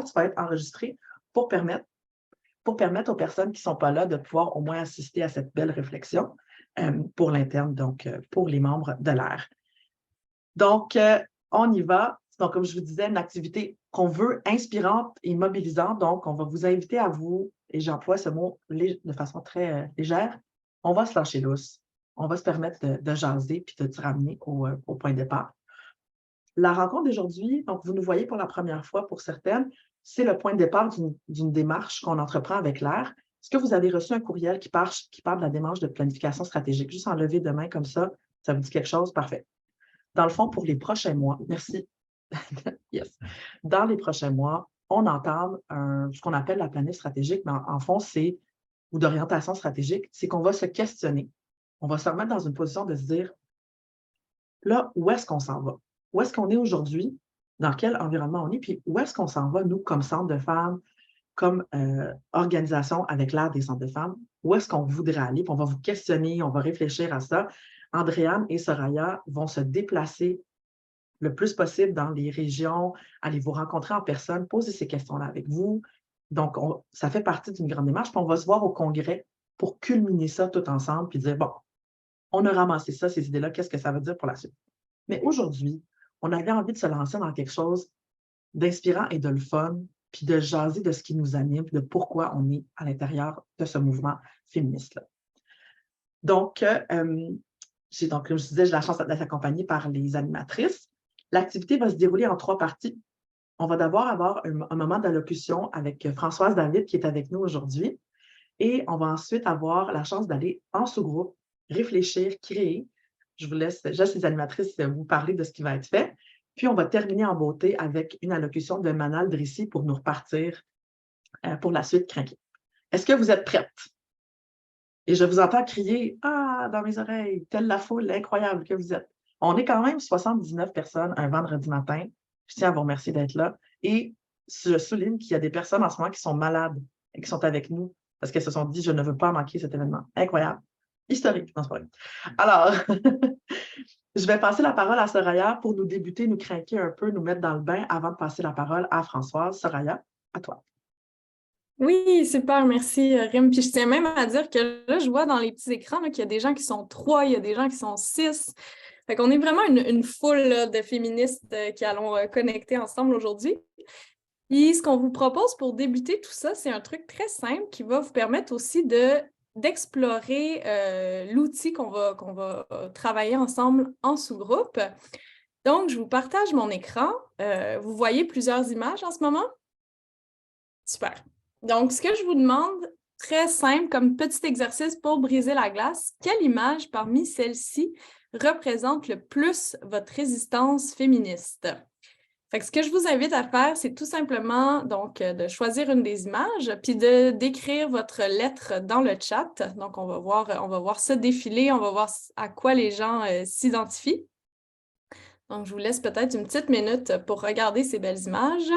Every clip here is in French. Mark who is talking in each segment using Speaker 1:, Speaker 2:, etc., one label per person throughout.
Speaker 1: fond, tu vas être enregistré pour permettre aux personnes qui ne sont pas là de pouvoir au moins assister à cette belle réflexion pour l'interne, donc pour les membres de l'air. Donc, on y va. Donc, comme je vous disais, une activité qu'on veut inspirante et mobilisante. Donc, on va vous inviter à vous, et j'emploie ce mot de façon très légère, on va se lâcher lousse. On va se permettre de jaser puis de se ramener au point de départ. La rencontre d'aujourd'hui, donc vous nous voyez pour la première fois pour certaines, c'est le point de départ d'une démarche qu'on entreprend avec l'air. Est-ce que vous avez reçu un courriel qui parle de la démarche de planification stratégique? Juste en lever de main comme ça vous dit quelque chose? Parfait. Dans le fond, pour les prochains mois, merci. Yes. Dans les prochains mois, on entame ce qu'on appelle la planif stratégique, mais en fond, ou d'orientation stratégique, c'est qu'on va se questionner. On va se remettre dans une position de se dire, là, où est-ce qu'on s'en va? Où est-ce qu'on est aujourd'hui? Dans quel environnement on est? Puis où est-ce qu'on s'en va, nous, comme centre de femmes, comme organisation avec l'art des centres de femmes? Où est-ce qu'on voudrait aller? Puis on va vous questionner, on va réfléchir à ça. Andréane et Soraya vont se déplacer le plus possible dans les régions, aller vous rencontrer en personne, poser ces questions-là avec vous. Donc, ça fait partie d'une grande démarche. Puis on va se voir au congrès pour culminer ça tout ensemble puis dire, bon, on a ramassé ça, ces idées-là, qu'est-ce que ça veut dire pour la suite? Mais aujourd'hui, on avait envie de se lancer dans quelque chose d'inspirant et de le fun, puis de jaser de ce qui nous anime, puis de pourquoi on est à l'intérieur de ce mouvement féministe-là. Donc, comme je disais, j'ai la chance d'être accompagnée par les animatrices. L'activité va se dérouler en 3 parties. On va d'abord avoir un moment d'allocution avec Françoise David qui est avec nous aujourd'hui. Et on va ensuite avoir la chance d'aller en sous-groupe, réfléchir, créer. Je vous laisse les animatrices vous parler de ce qui va être fait. Puis, on va terminer en beauté avec une allocution de Manal Drissi pour nous repartir pour la suite craquée. Est-ce que vous êtes prêtes? Et je vous entends crier « Ah! » dans mes oreilles, telle la foule incroyable que vous êtes. On est quand même 79 personnes un vendredi matin. Je tiens à vous remercier d'être là. Et je souligne qu'il y a des personnes en ce moment qui sont malades et qui sont avec nous parce qu'elles se sont dit « Je ne veux pas manquer cet événement. » Incroyable. Historique. Non, c'est pas vrai. Alors, je vais passer la parole à Soraya pour nous débuter, nous craquer un peu, nous mettre dans le bain avant de passer la parole à Françoise. Soraya, à toi.
Speaker 2: Oui, super, merci Rim. Puis je tiens même à dire que là, je vois dans les petits écrans qu'il y a des gens qui sont 3, il y a des gens qui sont 6. Fait qu'on est vraiment une foule là, de féministes qui allons connecter ensemble aujourd'hui. Et ce qu'on vous propose pour débuter tout ça, c'est un truc très simple qui va vous permettre aussi d'explorer l'outil qu'on va travailler ensemble en sous-groupe. Donc, je vous partage mon écran. Vous voyez plusieurs images en ce moment? Super. Donc, ce que je vous demande, très simple, comme petit exercice pour briser la glace, quelle image parmi celles-ci représente le plus votre résistance féministe? Fait que ce que je vous invite à faire, c'est tout simplement donc de choisir une des images, puis de d'écrire votre lettre dans le chat. Donc, on va voir ça défiler, on va voir à quoi les gens s'identifient. Donc, je vous laisse peut-être une petite minute pour regarder ces belles images.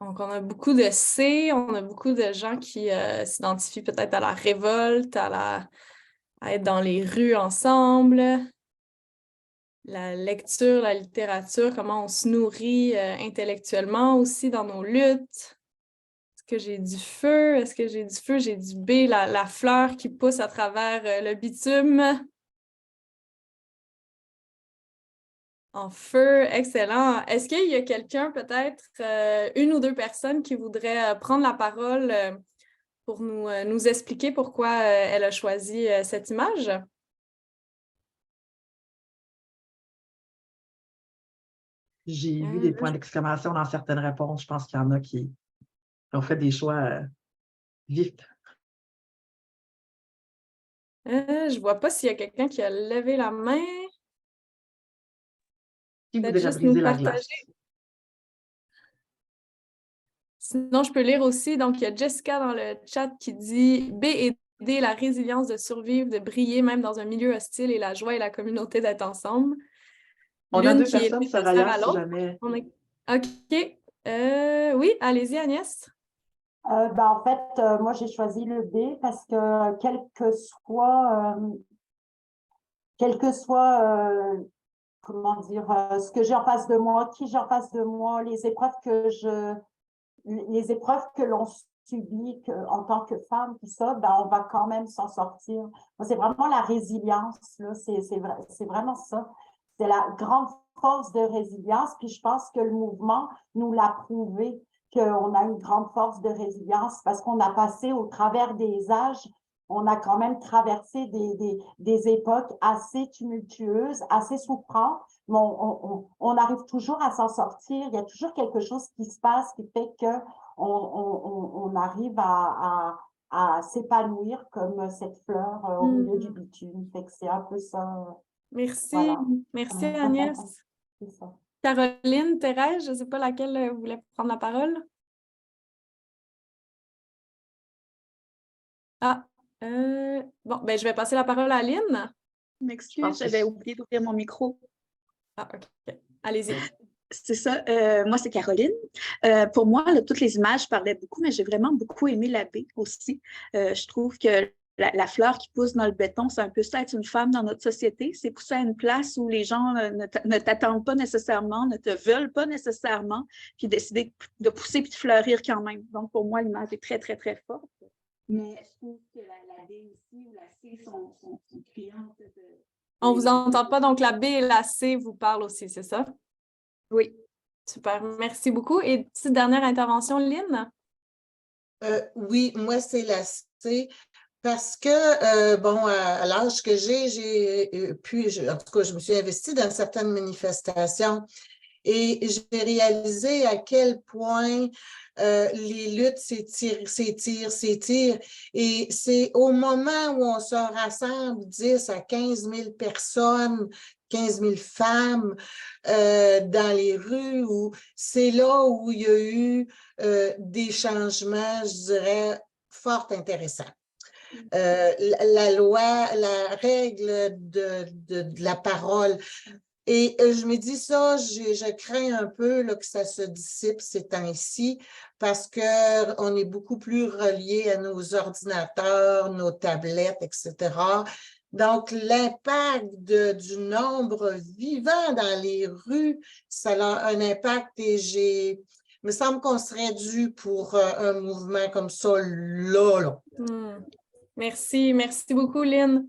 Speaker 2: Donc, on a beaucoup de C, on a beaucoup de gens qui s'identifient peut-être à la révolte, à être dans les rues ensemble, la lecture, la littérature, comment on se nourrit intellectuellement aussi dans nos luttes. Est-ce que j'ai du feu? Est-ce que j'ai du feu? J'ai du B, la fleur qui pousse à travers le bitume. En feu, excellent. Est-ce qu'il y a quelqu'un, peut-être une ou deux personnes qui voudraient prendre la parole pour nous expliquer pourquoi elle a choisi cette image?
Speaker 1: J'ai vu des points d'exclamation dans certaines réponses. Je pense qu'il y en a qui ont fait des choix vifs.
Speaker 2: Je ne vois pas s'il y a quelqu'un qui a levé la main.
Speaker 1: Qui
Speaker 2: Peut-être
Speaker 1: voudrait
Speaker 2: juste nous
Speaker 1: briser la glace?
Speaker 2: partager. Sinon, je peux lire aussi. Donc, il y a Jessica dans le chat qui dit « B, aider la résilience de survivre, de briller même dans un milieu hostile et la joie et la communauté d'être ensemble. »
Speaker 1: On a
Speaker 2: L'une
Speaker 1: 2
Speaker 2: qui est
Speaker 1: personnes,
Speaker 2: nécessaire
Speaker 1: Soraya,
Speaker 2: à
Speaker 1: si
Speaker 2: l'autre.
Speaker 1: jamais.
Speaker 2: OK. Oui, allez-y, Agnès.
Speaker 3: En fait, moi, j'ai choisi le B parce que quel que soit quel que soit, comment dire, ce que j'ai en face de moi, qui j'ai en face de moi, les épreuves que l'on subit en tant que femme, tout ça, ben, on va quand même s'en sortir. Moi, c'est vraiment la résilience, là, c'est vraiment ça. C'est la grande force de résilience, puis je pense que le mouvement nous l'a prouvé qu'on a une grande force de résilience parce qu'on a passé au travers des âges, on a quand même traversé des époques assez tumultueuses, assez souffrantes, mais on arrive toujours à s'en sortir. Il y a toujours quelque chose qui se passe qui fait que on arrive à s'épanouir comme cette fleur au milieu du bitume. Fait que c'est un peu ça.
Speaker 2: Merci.
Speaker 3: Voilà.
Speaker 2: Merci, Agnès.
Speaker 3: C'est ça.
Speaker 2: Caroline, Thérèse, je ne sais pas laquelle voulait prendre la parole. Ah, bon, ben, je vais passer la parole à Aline.
Speaker 1: Je
Speaker 4: M'excuse,
Speaker 1: pense que
Speaker 4: j'avais oublié d'ouvrir mon micro.
Speaker 2: Ah, OK. Allez-y.
Speaker 4: C'est ça. Moi, c'est Caroline. Pour moi, là, toutes les images parlaient beaucoup, mais j'ai vraiment beaucoup aimé l'abbé aussi. Je trouve que la fleur qui pousse dans le béton, c'est un peu ça, être une femme dans notre société. C'est pousser à une place où les gens ne t'attendent pas nécessairement, ne te veulent pas nécessairement, puis décider de pousser puis de fleurir quand même. Donc, pour moi, l'image est très, très, très forte. Mais je trouve que la D ici ou la C sont criantes.
Speaker 2: On ne vous entend pas, donc la B et la C vous parlent aussi, c'est ça?
Speaker 4: Oui.
Speaker 2: Super, merci beaucoup. Et petite dernière intervention, Lynn?
Speaker 5: Oui, moi, c'est la C. Parce que, bon, à l'âge que j'ai en tout cas, je me suis investie dans certaines manifestations et j'ai réalisé à quel point les luttes s'étirent. Et c'est au moment où on se rassemble 10 à 15 000 personnes, 15 000 femmes dans les rues, où c'est là où il y a eu des changements, je dirais, fort intéressants. La loi, la règle de la parole. Et je me dis ça, je crains un peu là, que ça se dissipe ces temps-ci parce qu'on est beaucoup plus relié à nos ordinateurs, nos tablettes, etc. Donc, l'impact du nombre vivant dans les rues, ça a un impact et il me semble qu'on serait dû pour un mouvement comme ça, là.
Speaker 2: Merci beaucoup, Lynn.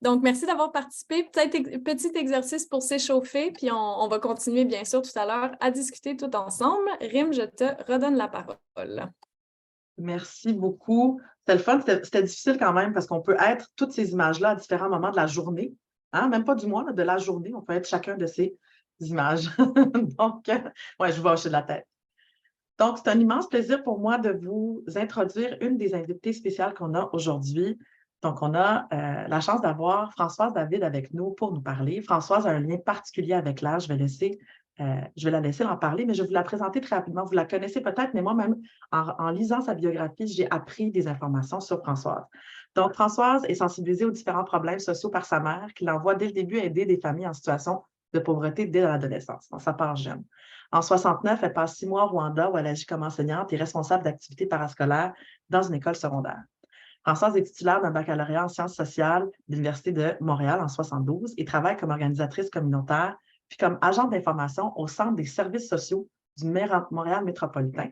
Speaker 2: Donc, merci d'avoir participé. Peut-être petit exercice pour s'échauffer, puis on va continuer, bien sûr, tout à l'heure à discuter tout ensemble. Rim, je te redonne la parole.
Speaker 1: Merci beaucoup. C'était le fun, c'était difficile quand même parce qu'on peut être toutes ces images-là à différents moments de la journée, hein? Même pas du mois, là, de la journée, on peut être chacun de ces images. Donc, ouais, je vous vais hocher de la tête. Donc, c'est un immense plaisir pour moi de vous introduire une des invitées spéciales qu'on a aujourd'hui. Donc, on a la chance d'avoir Françoise David avec nous pour nous parler. Françoise a un lien particulier avec l'art. Je vais la laisser en parler, mais je vais vous la présenter très rapidement. Vous la connaissez peut-être, mais moi-même, en lisant sa biographie, j'ai appris des informations sur Françoise. Donc, Françoise est sensibilisée aux différents problèmes sociaux par sa mère, qui l'envoie dès le début aider des familles en situation de pauvreté dès l'adolescence, dans sa part jeune. En 69, elle passe 6 mois au Rwanda où elle agit comme enseignante et responsable d'activités parascolaires dans une école secondaire. Françoise est titulaire d'un baccalauréat en sciences sociales de l'Université de Montréal en 72 et travaille comme organisatrice communautaire puis comme agente d'information au Centre des services sociaux du Montréal métropolitain.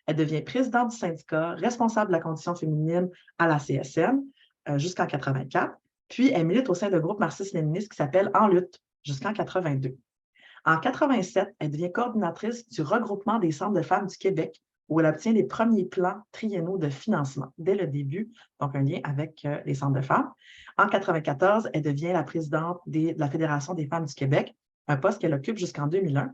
Speaker 1: Elle devient présidente du syndicat, responsable de la condition féminine à la CSN jusqu'en 84, puis elle milite au sein d'un groupe marxiste-léniniste qui s'appelle En lutte jusqu'en 82. En 87, elle devient coordinatrice du regroupement des centres de femmes du Québec, où elle obtient les premiers plans triennaux de financement dès le début, donc un lien avec les centres de femmes. En 94, elle devient la présidente de la Fédération des femmes du Québec, un poste qu'elle occupe jusqu'en 2001.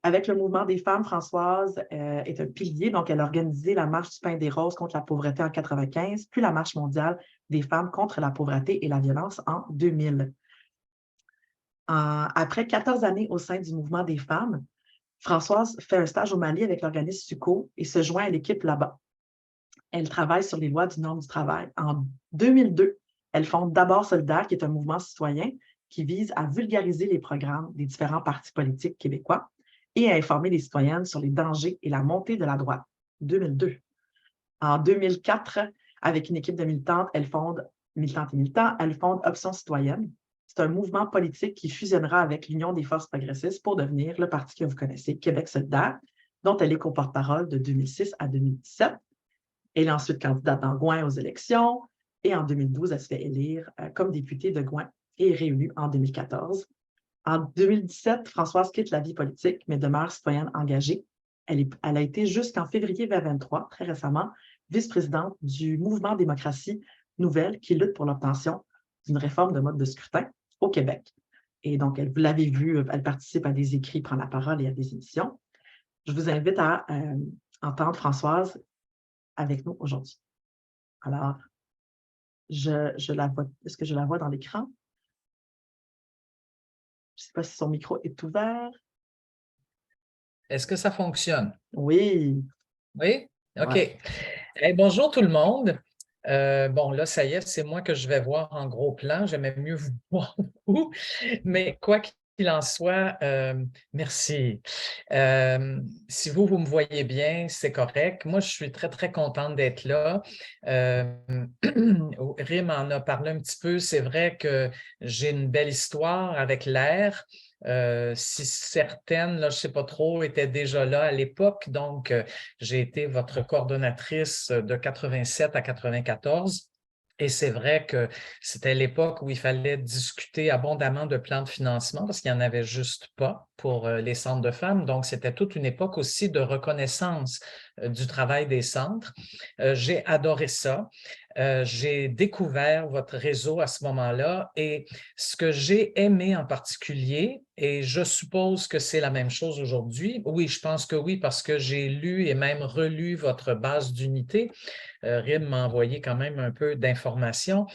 Speaker 1: Avec le mouvement des femmes, Françoise est un pilier, donc elle a organisé la marche du pain des roses contre la pauvreté en 95, puis la marche mondiale des femmes contre la pauvreté et la violence en 2000. Après 14 années au sein du mouvement des femmes, Françoise fait un stage au Mali avec l'organisme SUCO et se joint à l'équipe là-bas. Elle travaille sur les lois du norme du travail. En 2002, elle fonde D'abord Solidaire, qui est un mouvement citoyen qui vise à vulgariser les programmes des différents partis politiques québécois et à informer les citoyennes sur les dangers et la montée de la droite. 2002. En 2004, avec une équipe de militantes, elle fonde militantes et militants, elle fonde Option citoyenne. C'est un mouvement politique qui fusionnera avec l'Union des forces progressistes pour devenir le parti que vous connaissez, Québec solidaire, dont elle est co-porte-parole de 2006 à 2017. Elle est ensuite candidate dans Gouin aux élections et en 2012, elle se fait élire comme députée de Gouin et est réélue en 2014. En 2017, Françoise quitte la vie politique, mais demeure citoyenne engagée. Elle a été jusqu'en février 2023, très récemment, vice-présidente du mouvement Démocratie Nouvelle qui lutte pour l'obtention d'une réforme de mode de scrutin au Québec. Et donc, vous l'avez vu, elle participe à des écrits, prend la parole et à des émissions. Je vous invite à entendre Françoise avec nous aujourd'hui. Alors, je la vois. Est-ce que je la vois dans l'écran? Je ne sais pas si son micro est ouvert.
Speaker 6: Est-ce que ça fonctionne?
Speaker 1: Oui.
Speaker 6: Oui? OK.
Speaker 1: Ouais.
Speaker 6: Hey, bonjour tout le monde. Bon, là, ça y est, c'est moi que je vais voir en gros plan. J'aimais mieux vous voir, vous. Mais quoi qu'il en soit, merci. Si vous me voyez bien, c'est correct. Moi, je suis très, très contente d'être là. Rim en a parlé un petit peu. C'est vrai que j'ai une belle histoire avec l'air. Si certaines, là, je ne sais pas trop, étaient déjà là à l'époque. Donc, j'ai été votre coordonnatrice de 87 à 94. Et c'est vrai que c'était l'époque où il fallait discuter abondamment de plans de financement parce qu'il n'y en avait juste pas pour les centres de femmes. Donc, c'était toute une époque aussi de reconnaissance du travail des centres. J'ai adoré ça. J'ai découvert votre réseau à ce moment-là et ce que j'ai aimé en particulier, et je suppose que c'est la même chose aujourd'hui, oui, je pense que oui, parce que j'ai lu et même relu votre base d'unité. Rim m'a envoyé quand même un peu d'informations.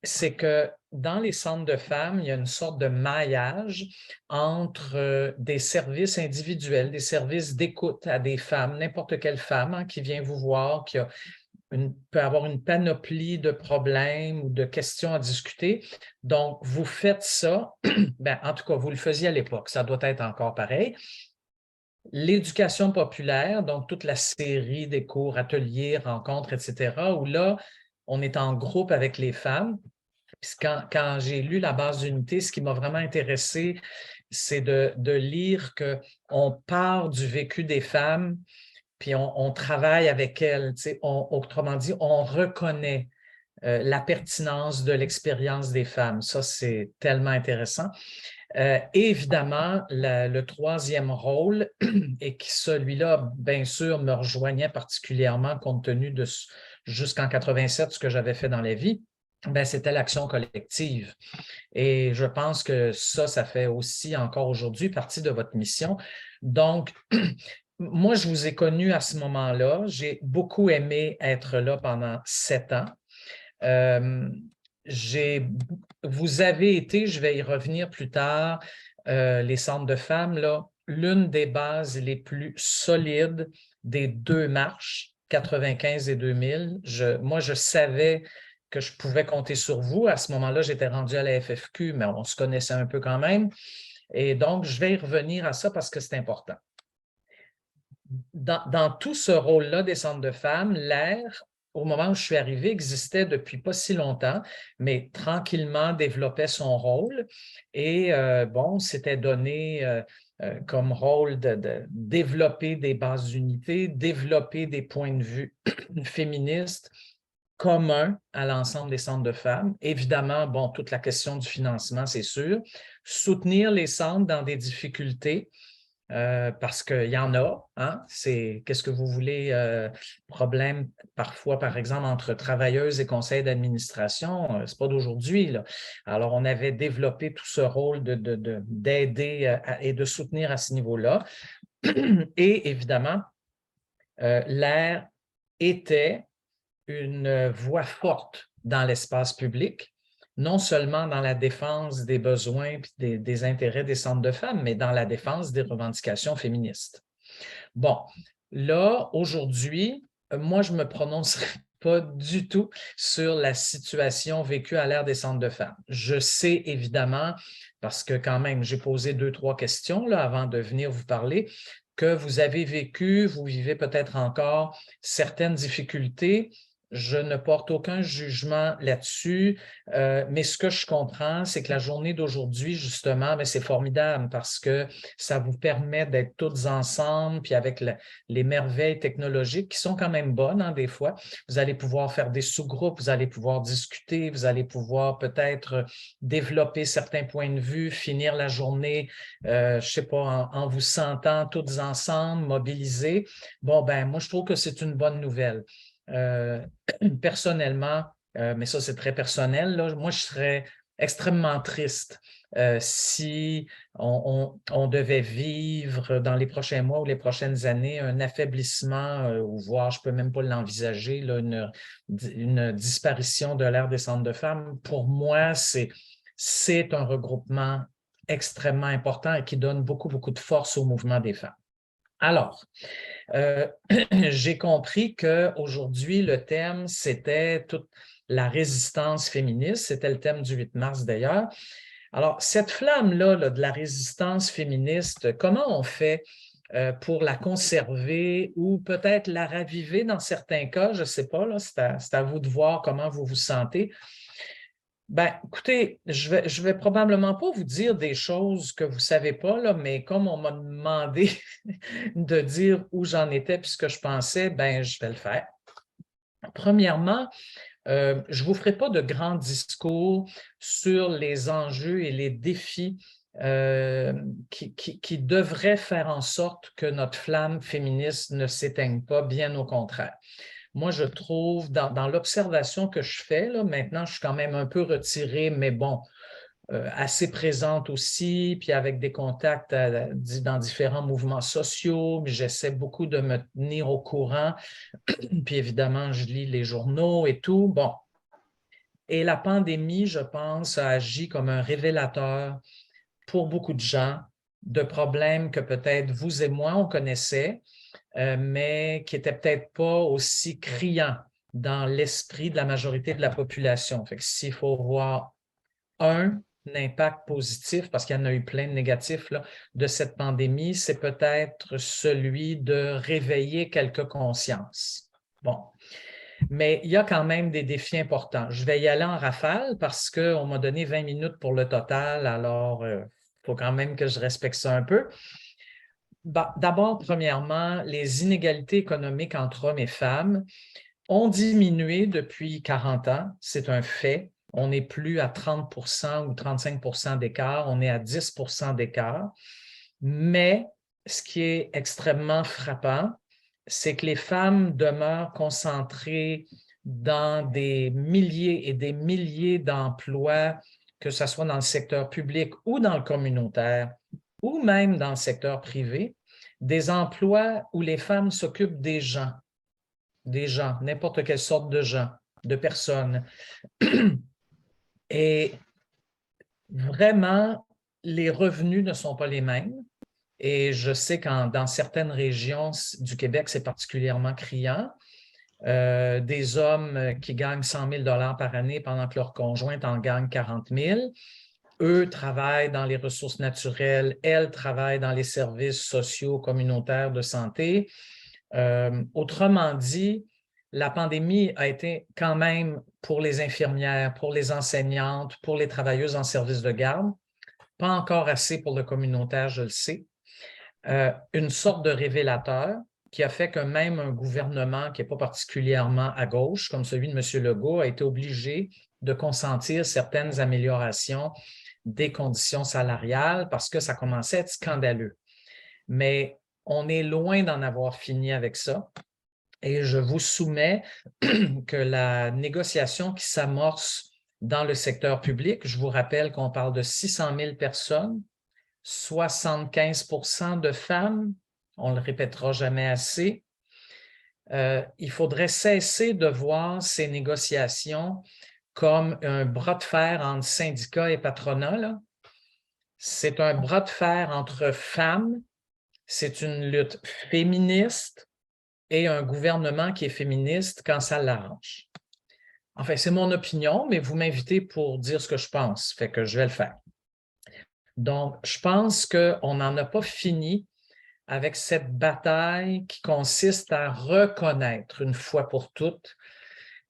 Speaker 6: C'est que dans les centres de femmes, il y a une sorte de maillage entre des services individuels, des services d'écoute à des femmes, n'importe quelle femme qui vient vous voir, qui peut avoir une panoplie de problèmes ou de questions à discuter. Donc, vous faites ça, ben, en tout cas, vous le faisiez à l'époque, ça doit être encore pareil. L'éducation populaire, donc toute la série des cours, ateliers, rencontres, etc., où là, on est en groupe avec les femmes. Puis quand j'ai lu la base d'unité, ce qui m'a vraiment intéressé, c'est de lire qu'on part du vécu des femmes, puis on travaille avec elles. Autrement dit, on reconnaît la pertinence de l'expérience des femmes. Ça, c'est tellement intéressant. Évidemment, le troisième rôle, et qui celui-là, bien sûr, me rejoignait particulièrement compte tenu de jusqu'en 87, ce que j'avais fait dans la vie, ben, c'était l'action collective. Et je pense que ça fait aussi encore aujourd'hui partie de votre mission. Donc, moi, je vous ai connu à ce moment-là. J'ai beaucoup aimé être là pendant 7 ans. Vous avez été, je vais y revenir plus tard, les centres de femmes, là, l'une des bases les plus solides des 2 marches, 95 et 2000. Moi, je savais que je pouvais compter sur vous. À ce moment-là, j'étais rendu à la FFQ, mais on se connaissait un peu quand même. Et donc, je vais y revenir à ça parce que c'est important. Dans tout ce rôle-là des centres de femmes, l'air, au moment où je suis arrivée, existait depuis pas si longtemps, mais tranquillement développait son rôle. Et bon, c'était donné comme rôle de développer des bases d'unité, développer des points de vue féministes communs à l'ensemble des centres de femmes. Évidemment, bon, toute la question du financement, c'est sûr. Soutenir les centres dans des difficultés, parce qu'il y en a, hein? C'est qu'est-ce que vous voulez, problème parfois, par exemple, entre travailleuses et conseils d'administration, c'est pas d'aujourd'hui, là. Alors, on avait développé tout ce rôle d'aider et de soutenir à ce niveau-là. Et évidemment, l'air était une voix forte dans l'espace public, non seulement dans la défense des besoins et des intérêts des centres de femmes, mais dans la défense des revendications féministes. Bon, là, aujourd'hui, moi, je ne me prononcerai pas du tout sur la situation vécue à l'ère des centres de femmes. Je sais évidemment, parce que quand même, j'ai posé 2-3 questions là, avant de venir vous parler, que vous avez vécu, vous vivez peut-être encore certaines difficultés Je ne porte aucun jugement là-dessus, mais ce que je comprends, c'est que la journée d'aujourd'hui, justement, c'est formidable parce que ça vous permet d'être toutes ensemble, puis avec les merveilles technologiques qui sont quand même bonnes, hein, des fois. Vous allez pouvoir faire des sous-groupes, vous allez pouvoir discuter, vous allez pouvoir peut-être développer certains points de vue, finir la journée, je ne sais pas, en vous sentant toutes ensemble, mobilisées. Bon, ben moi, je trouve que c'est une bonne nouvelle. Personnellement, mais ça c'est très personnel, là, moi je serais extrêmement triste si on devait vivre dans les prochains mois ou les prochaines années un affaiblissement, ou voire je ne peux même pas l'envisager, une disparition de l'ère des centres de femmes. Pour moi, c'est un regroupement extrêmement important et qui donne beaucoup, beaucoup de force au mouvement des femmes. Alors, j'ai compris qu'aujourd'hui, le thème, c'était toute la résistance féministe. C'était le thème du 8 mars d'ailleurs. Alors, cette flamme-là de la résistance féministe, comment on fait pour la conserver ou peut-être la raviver dans certains cas? Je ne sais pas, c'est à vous de voir comment vous vous sentez. Ben, écoutez, je vais probablement pas vous dire des choses que vous ne savez pas, là, mais comme on m'a demandé de dire où j'en étais puis ce que je pensais, ben, je vais le faire. Premièrement, je ne vous ferai pas de grands discours sur les enjeux et les défis qui devraient faire en sorte que notre flamme féministe ne s'éteigne pas, bien au contraire. Moi, je trouve, dans l'observation que je fais, là, maintenant, je suis quand même un peu retirée, mais bon, assez présente aussi, puis avec des contacts dans différents mouvements sociaux, j'essaie beaucoup de me tenir au courant, puis évidemment, je lis les journaux et tout. Bon. Et la pandémie, je pense, a agi comme un révélateur pour beaucoup de gens de problèmes que peut-être vous et moi, on connaissait, mais qui n'était peut-être pas aussi criant dans l'esprit de la majorité de la population. Fait que s'il faut voir un impact positif, parce qu'il y en a eu plein de négatifs là, de cette pandémie, c'est peut-être celui de réveiller quelques consciences. Bon. Mais il y a quand même des défis importants. Je vais y aller en rafale parce qu'on m'a donné 20 minutes pour le total, alors il faut quand même que je respecte ça un peu. D'abord, premièrement, les inégalités économiques entre hommes et femmes ont diminué depuis 40 ans. C'est un fait. On n'est plus à 30 ou 35 d'écart, on est à 10 d'écart. Mais ce qui est extrêmement frappant, c'est que les femmes demeurent concentrées dans des milliers et des milliers d'emplois, que ce soit dans le secteur public ou dans le communautaire, ou même dans le secteur privé, des emplois où les femmes s'occupent des gens, n'importe quelle sorte de gens, de personnes. Et vraiment, les revenus ne sont pas les mêmes. Et je sais que dans certaines régions du Québec, c'est particulièrement criant. Des hommes qui gagnent 100 000 $ par année pendant que leur conjointe en gagne 40 000. Eux travaillent dans les ressources naturelles, elles travaillent dans les services sociaux communautaires de santé. Autrement dit, la pandémie a été quand même pour les infirmières, pour les enseignantes, pour les travailleuses en service de garde, pas encore assez pour le communautaire, je le sais, une sorte de révélateur qui a fait que même un gouvernement qui n'est pas particulièrement à gauche, comme celui de M. Legault, a été obligé de consentir certaines améliorations des conditions salariales parce que ça commençait à être scandaleux. Mais on est loin d'en avoir fini avec ça. Et je vous soumets que la négociation qui s'amorce dans le secteur public, je vous rappelle qu'on parle de 600 000 personnes, 75 % de femmes, on ne le répétera jamais assez. Il faudrait cesser de voir ces négociations comme un bras de fer entre syndicats et patronat. C'est un bras de fer entre femmes, c'est une lutte féministe et un gouvernement qui est féministe quand ça l'arrange. Enfin, c'est mon opinion, mais vous m'invitez pour dire ce que je pense, fait que je vais le faire. Donc, je pense qu'on n'en a pas fini avec cette bataille qui consiste à reconnaître une fois pour toutes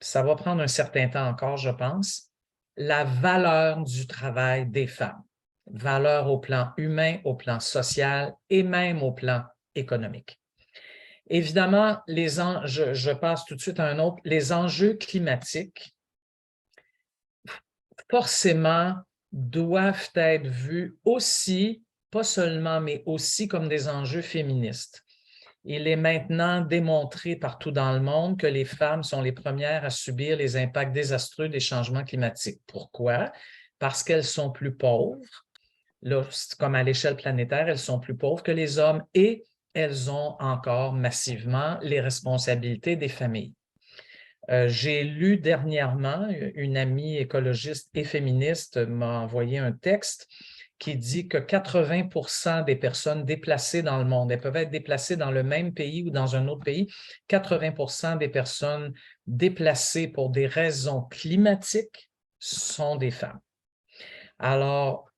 Speaker 6: ça va prendre un certain temps encore, je pense, la valeur du travail des femmes. Valeur au plan humain, au plan social et même au plan économique. Évidemment, je passe tout de suite à un autre, les enjeux climatiques, forcément, doivent être vus aussi, pas seulement, mais aussi comme des enjeux féministes. Il est maintenant démontré partout dans le monde que les femmes sont les premières à subir les impacts désastreux des changements climatiques. Pourquoi? Parce qu'elles sont plus pauvres. Là, comme à l'échelle planétaire, elles sont plus pauvres que les hommes et elles ont encore massivement les responsabilités des familles. J'ai lu dernièrement, une amie écologiste et féministe m'a envoyé un texte qui dit que 80% des personnes déplacées dans le monde, elles peuvent être déplacées dans le même pays ou dans un autre pays, 80% des personnes déplacées pour des raisons climatiques sont des femmes. Alors,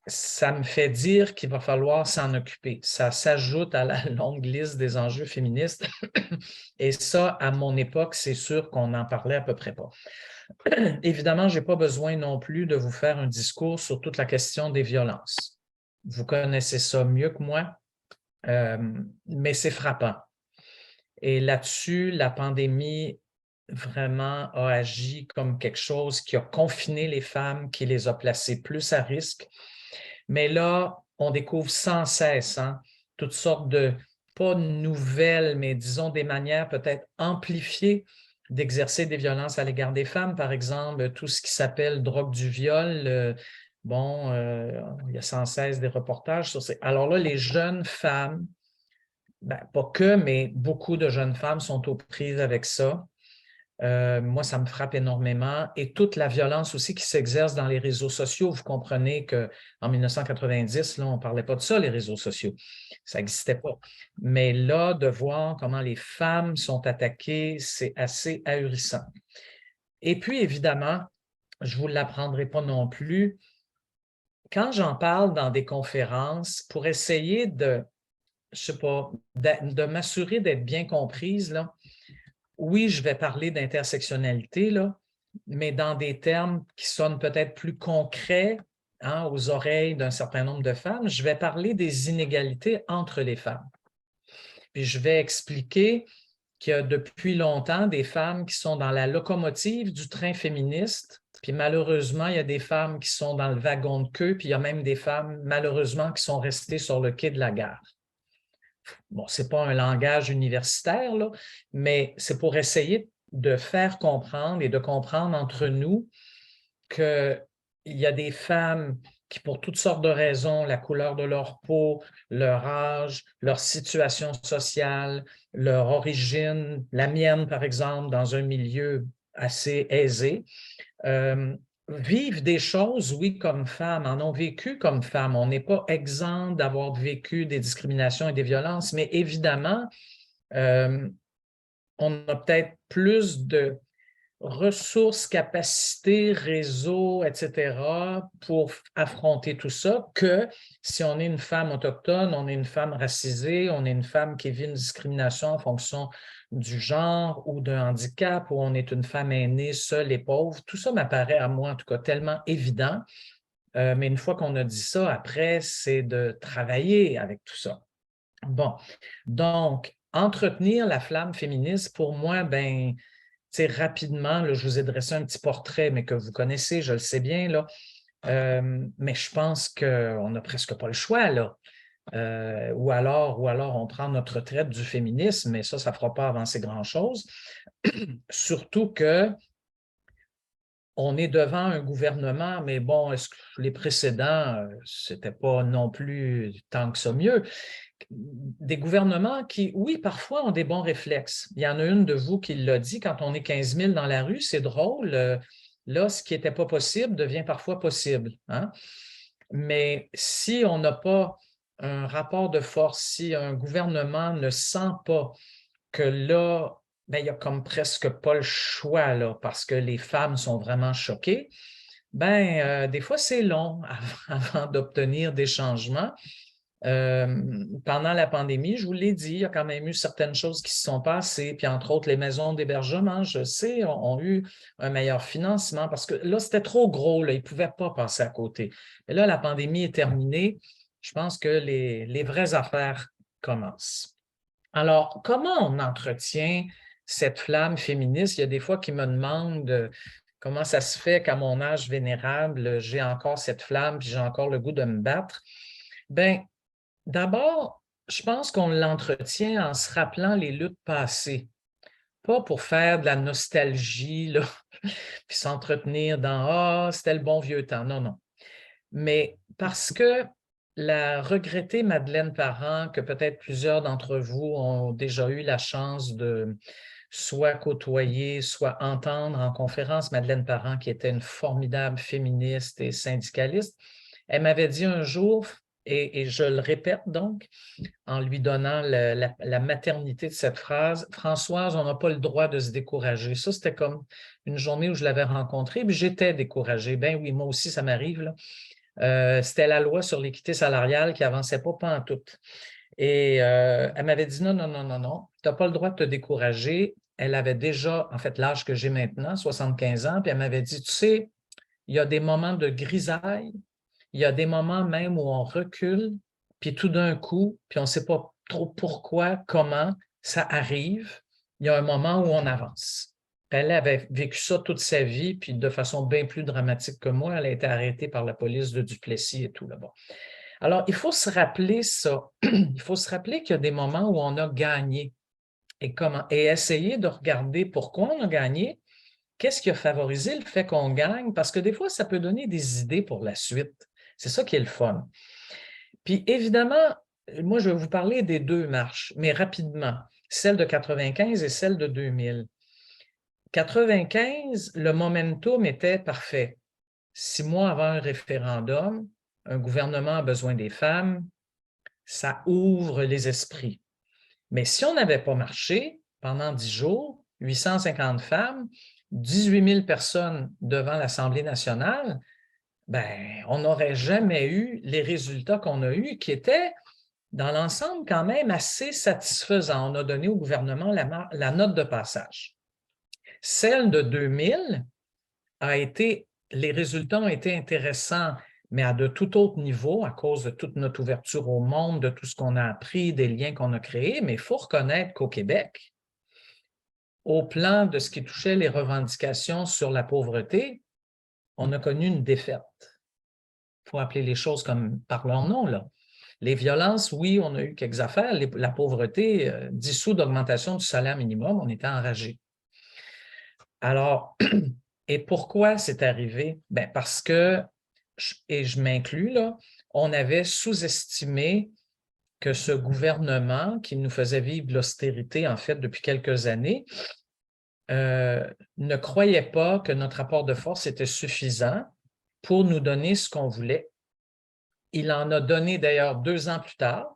Speaker 6: ça me fait dire qu'il va falloir s'en occuper. Ça s'ajoute à la longue liste des enjeux féministes. Et ça, à mon époque, c'est sûr qu'on n'en parlait à peu près pas. Évidemment, je n'ai pas besoin non plus de vous faire un discours sur toute la question des violences. Vous connaissez ça mieux que moi, mais c'est frappant. Et là-dessus, la pandémie vraiment a agi comme quelque chose qui a confiné les femmes, qui les a placées plus à risque. Mais là, on découvre sans cesse toutes sortes de, pas nouvelles, mais disons des manières peut-être amplifiées d'exercer des violences à l'égard des femmes. Par exemple, tout ce qui s'appelle drogue du viol. Il y a sans cesse des reportages sur ces... Alors là, les jeunes femmes, pas que, mais beaucoup de jeunes femmes sont aux prises avec ça. Moi, ça me frappe énormément. Et toute la violence aussi qui s'exerce dans les réseaux sociaux. Vous comprenez qu'en 1990, là, on ne parlait pas de ça, les réseaux sociaux. Ça n'existait pas. Mais là, de voir comment les femmes sont attaquées, c'est assez ahurissant. Et puis, évidemment, je ne vous l'apprendrai pas non plus, quand j'en parle dans des conférences, pour essayer de, je sais pas, de m'assurer d'être bien comprise, là, oui, je vais parler d'intersectionnalité, là, mais dans des termes qui sonnent peut-être plus concrets aux oreilles d'un certain nombre de femmes. Je vais parler des inégalités entre les femmes. Puis je vais expliquer qu'il y a depuis longtemps des femmes qui sont dans la locomotive du train féministe, puis malheureusement, il y a des femmes qui sont dans le wagon de queue, puis il y a même des femmes, malheureusement, qui sont restées sur le quai de la gare. Bon, ce n'est pas un langage universitaire, là, mais c'est pour essayer de faire comprendre et de comprendre entre nous qu'il y a des femmes qui, pour toutes sortes de raisons, la couleur de leur peau, leur âge, leur situation sociale, leur origine, la mienne, par exemple, dans un milieu assez aisé, vivent des choses, oui, comme femmes, en ont vécu comme femmes. On n'est pas exempt d'avoir vécu des discriminations et des violences, mais évidemment, on a peut-être plus de ressources, capacités, réseaux, etc., pour affronter tout ça que si on est une femme autochtone, on est une femme racisée, on est une femme qui vit une discrimination en fonction du genre ou d'un handicap, ou on est une femme aînée, seule et pauvre. Tout ça m'apparaît à moi, en tout cas, tellement évident. Mais une fois qu'on a dit ça, après, c'est de travailler avec tout ça. Bon, donc, entretenir la flamme féministe, pour moi, rapidement, là, je vous ai dressé un petit portrait, mais que vous connaissez, je le sais bien, là. Mais je pense qu'on n'a presque pas le choix, là. Ou alors on prend notre retraite du féminisme, mais ça ne fera pas avancer grand-chose. Surtout qu'on est devant un gouvernement, mais bon, est-ce que les précédents, c'était pas non plus tant que ça mieux. Des gouvernements qui, oui, parfois ont des bons réflexes. Il y en a une de vous qui l'a dit, quand on est 15 000 dans la rue, c'est drôle. Là, ce qui n'était pas possible devient parfois possible. Mais si on n'a pas un rapport de force, si un gouvernement ne sent pas que là, il n'y a comme presque pas le choix là, parce que les femmes sont vraiment choquées, des fois c'est long avant d'obtenir des changements. Pendant la pandémie, je vous l'ai dit, il y a quand même eu certaines choses qui se sont passées, puis entre autres, les maisons d'hébergement, je sais, ont eu un meilleur financement parce que là, c'était trop gros, là, ils ne pouvaient pas passer à côté. Mais là, la pandémie est terminée. Je pense que les vraies affaires commencent. Alors, comment on entretient cette flamme féministe? Il y a des fois qui me demandent comment ça se fait qu'à mon âge vénérable, j'ai encore cette flamme, puis j'ai encore le goût de me battre. Bien, d'abord, je pense qu'on l'entretient en se rappelant les luttes passées, pas pour faire de la nostalgie, là, puis s'entretenir dans « Ah, c'était le bon vieux temps ». Non, non. Mais parce que la regrettée Madeleine Parent, que peut-être plusieurs d'entre vous ont déjà eu la chance de soit côtoyer, soit entendre en conférence, Madeleine Parent, qui était une formidable féministe et syndicaliste, elle m'avait dit un jour, et je le répète donc, en lui donnant la maternité de cette phrase, « Françoise, on n'a pas le droit de se décourager ». Ça, c'était comme une journée où je l'avais rencontrée, puis j'étais découragée. Ben oui, moi aussi, ça m'arrive, là. C'était la loi sur l'équité salariale qui n'avançait pas pantoute. Et elle m'avait dit non, non, non, non, non, tu n'as pas le droit de te décourager. Elle avait déjà, en fait, l'âge que j'ai maintenant, 75 ans, puis elle m'avait dit, tu sais, il y a des moments de grisaille, il y a des moments même où on recule, puis tout d'un coup, puis on ne sait pas trop pourquoi, comment, ça arrive, il y a un moment où on avance. Elle avait vécu ça toute sa vie, puis de façon bien plus dramatique que moi. Elle a été arrêtée par la police de Duplessis et tout là-bas. Alors, il faut se rappeler ça. Il faut se rappeler qu'il y a des moments où on a gagné et essayer de regarder pourquoi on a gagné, qu'est-ce qui a favorisé le fait qu'on gagne, parce que des fois, ça peut donner des idées pour la suite. C'est ça qui est le fun. Puis évidemment, moi, je vais vous parler des deux marches, mais rapidement, celle de 95 et celle de 2000. 95, le momentum était parfait. 6 mois avant un référendum, un gouvernement a besoin des femmes, ça ouvre les esprits. Mais si on n'avait pas marché pendant 10 jours, 850 femmes, 18 000 personnes devant l'Assemblée nationale, ben, on n'aurait jamais eu les résultats qu'on a eus, qui étaient, dans l'ensemble, quand même assez satisfaisants. On a donné au gouvernement la note de passage. Celle de 2000 les résultats ont été intéressants, mais à de tout autre niveau, à cause de toute notre ouverture au monde, de tout ce qu'on a appris, des liens qu'on a créés. Mais il faut reconnaître qu'au Québec, au plan de ce qui touchait les revendications sur la pauvreté, on a connu une défaite. Il faut appeler les choses par leur nom, là. Les violences, oui, on a eu quelques affaires. La pauvreté, 10 sous d'augmentation du salaire minimum, on était enragés. Alors, et pourquoi c'est arrivé? Bien, parce que, et je m'inclus là, on avait sous-estimé que ce gouvernement qui nous faisait vivre l'austérité, en fait, depuis quelques années, ne croyait pas que notre rapport de force était suffisant pour nous donner ce qu'on voulait. Il en a donné d'ailleurs 2 ans plus tard,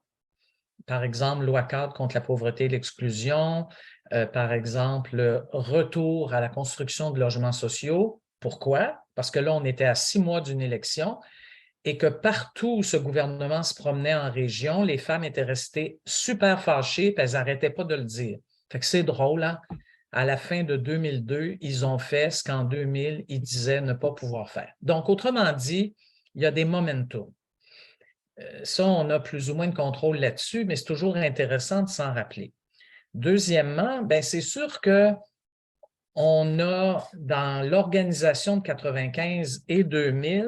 Speaker 6: par exemple, loi cadre contre la pauvreté et l'exclusion, par exemple, le retour à la construction de logements sociaux. Pourquoi? Parce que là, on était à 6 mois d'une élection et que partout où ce gouvernement se promenait en région, les femmes étaient restées super fâchées et elles n'arrêtaient pas de le dire. Fait que c'est drôle, hein? À la fin de 2002, ils ont fait ce qu'en 2000, ils disaient ne pas pouvoir faire. Donc, autrement dit, il y a des momentum. Ça, on a plus ou moins de contrôle là-dessus, mais c'est toujours intéressant de s'en rappeler. Deuxièmement, bien, c'est sûr qu'on a, dans l'organisation de 95 et 2000,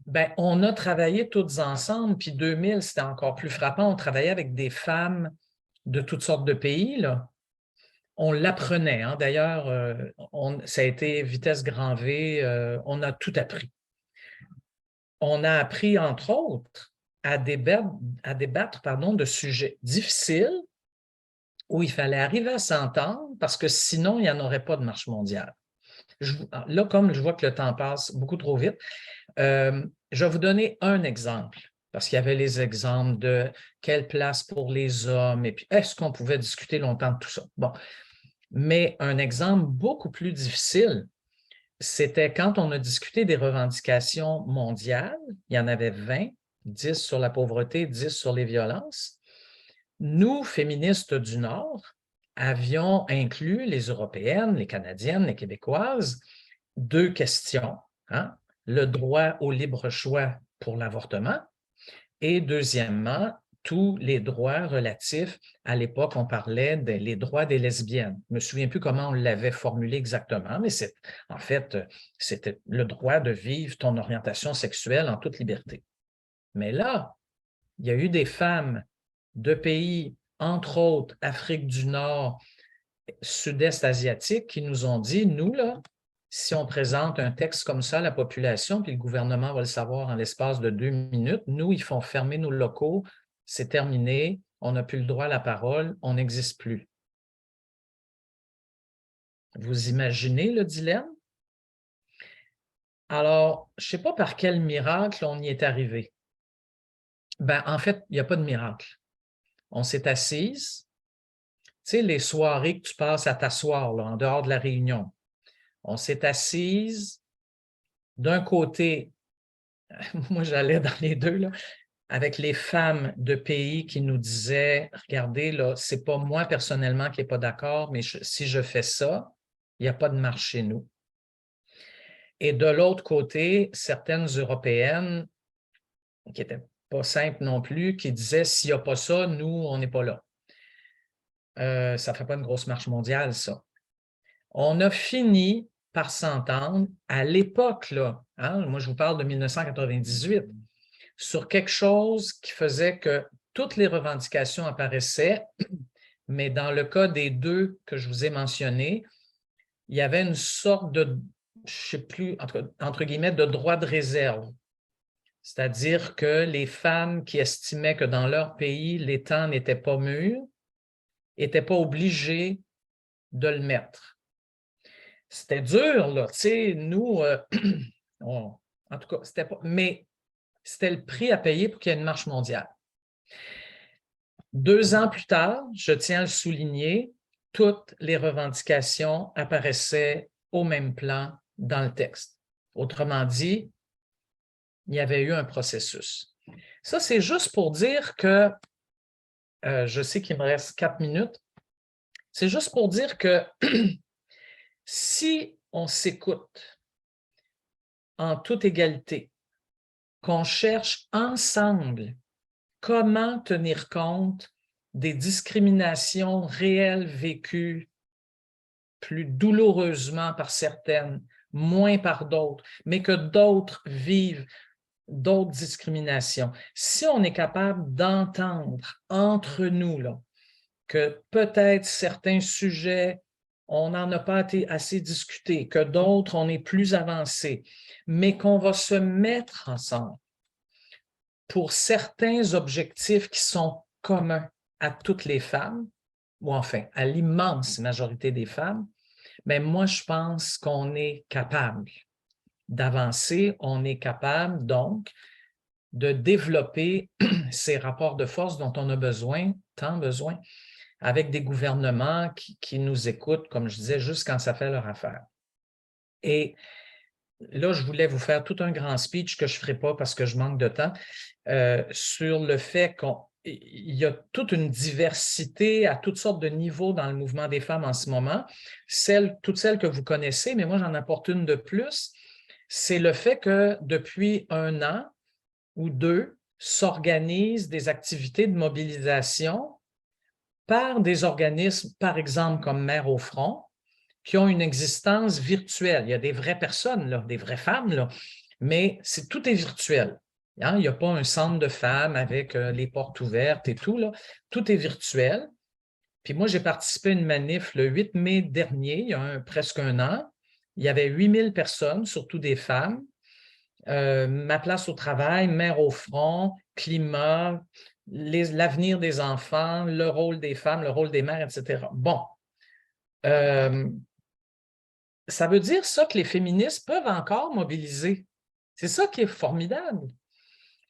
Speaker 6: bien, on a travaillé toutes ensemble, puis 2000, c'était encore plus frappant, on travaillait avec des femmes de toutes sortes de pays, là. On l'apprenait, hein. D'ailleurs, ça a été vitesse grand V, on a tout appris. On a appris, entre autres, à débattre de sujets difficiles où il fallait arriver à s'entendre parce que sinon, il n'y en aurait pas de marche mondiale. Là, comme je vois que le temps passe beaucoup trop vite, je vais vous donner un exemple parce qu'il y avait les exemples de quelle place pour les hommes et puis est-ce qu'on pouvait discuter longtemps de tout ça? Bon, mais un exemple beaucoup plus difficile, c'était quand on a discuté des revendications mondiales, il y en avait 20, 10 sur la pauvreté, 10 sur les violences. Nous, féministes du Nord, avions inclus les Européennes, les Canadiennes, les Québécoises, 2 questions, hein? Le droit au libre choix pour l'avortement et deuxièmement, tous les droits relatifs, à l'époque, on parlait des droits des lesbiennes. Je ne me souviens plus comment on l'avait formulé exactement, mais en fait, c'était le droit de vivre ton orientation sexuelle en toute liberté. Mais là, il y a eu des femmes de pays, entre autres, Afrique du Nord, Sud-Est asiatique, qui nous ont dit, nous, là, si on présente un texte comme ça à la population, puis le gouvernement va le savoir en l'espace de 2 minutes, nous, ils font fermer nos locaux, c'est terminé, on n'a plus le droit à la parole, on n'existe plus. Vous imaginez le dilemme? Alors, je ne sais pas par quel miracle on y est arrivé. Ben, en fait, il n'y a pas de miracle. On s'est assise. Tu sais, les soirées que tu passes à t'asseoir en dehors de la réunion. On s'est assise. D'un côté, moi j'allais dans les deux, là, avec les femmes de pays qui nous disaient, regardez, là, ce n'est pas moi personnellement qui n'est pas d'accord, mais si je fais ça, il n'y a pas de marche chez nous. Et de l'autre côté, certaines Européennes, qui n'étaient pas simples non plus, qui disaient, s'il n'y a pas ça, nous, on n'est pas là. Ça ne fait pas une grosse marche mondiale, ça. On a fini par s'entendre à l'époque, là, hein, moi je vous parle de 1998, sur quelque chose qui faisait que toutes les revendications apparaissaient, mais dans le cas des 2 que je vous ai mentionnés, il y avait une sorte de, je ne sais plus, entre guillemets, de droit de réserve. C'est-à-dire que les femmes qui estimaient que dans leur pays, les temps n'étaient pas mûrs, n'étaient pas obligées de le mettre. C'était dur, là, tu sais, nous, en tout cas, c'était pas, mais c'était le prix à payer pour qu'il y ait une marche mondiale. 2 ans plus tard, je tiens à le souligner, toutes les revendications apparaissaient au même plan dans le texte. Autrement dit, il y avait eu un processus. Ça, c'est juste pour dire que, je sais qu'il me reste 4 minutes, c'est juste pour dire que si on s'écoute en toute égalité, qu'on cherche ensemble comment tenir compte des discriminations réelles vécues plus douloureusement par certaines, moins par d'autres, mais que d'autres vivent d'autres discriminations. Si on est capable d'entendre entre nous là, que peut-être certains sujets, on n'en a pas assez discuté, que d'autres, on est plus avancé, mais qu'on va se mettre ensemble pour certains objectifs qui sont communs à toutes les femmes, ou enfin à l'immense majorité des femmes, mais moi, je pense qu'on est capable d'avancer, on est capable donc de développer ces rapports de force dont on a besoin, tant besoin, avec des gouvernements qui nous écoutent, comme je disais, juste quand ça fait leur affaire. Et là, je voulais vous faire tout un grand speech que je ne ferai pas parce que je manque de temps, sur le fait qu'il y a toute une diversité à toutes sortes de niveaux dans le mouvement des femmes en ce moment. Toutes celles que vous connaissez, mais moi, j'en apporte une de plus, c'est le fait que depuis 1 an ou 2, s'organisent des activités de mobilisation par des organismes, par exemple comme Mères au front, qui ont une existence virtuelle. Il y a des vraies personnes, là, des vraies femmes, là, mais tout est virtuel. Hein? Il n'y a pas un centre de femmes avec les portes ouvertes et tout. Là. Tout est virtuel. Puis moi, j'ai participé à une manif le 8 mai dernier, il y a presque 1 an. Il y avait 8000 personnes, surtout des femmes. Ma place au travail, Mères au front, climat, l'avenir des enfants, le rôle des femmes, le rôle des mères, etc. Bon. Ça veut dire ça que les féministes peuvent encore mobiliser. C'est ça qui est formidable.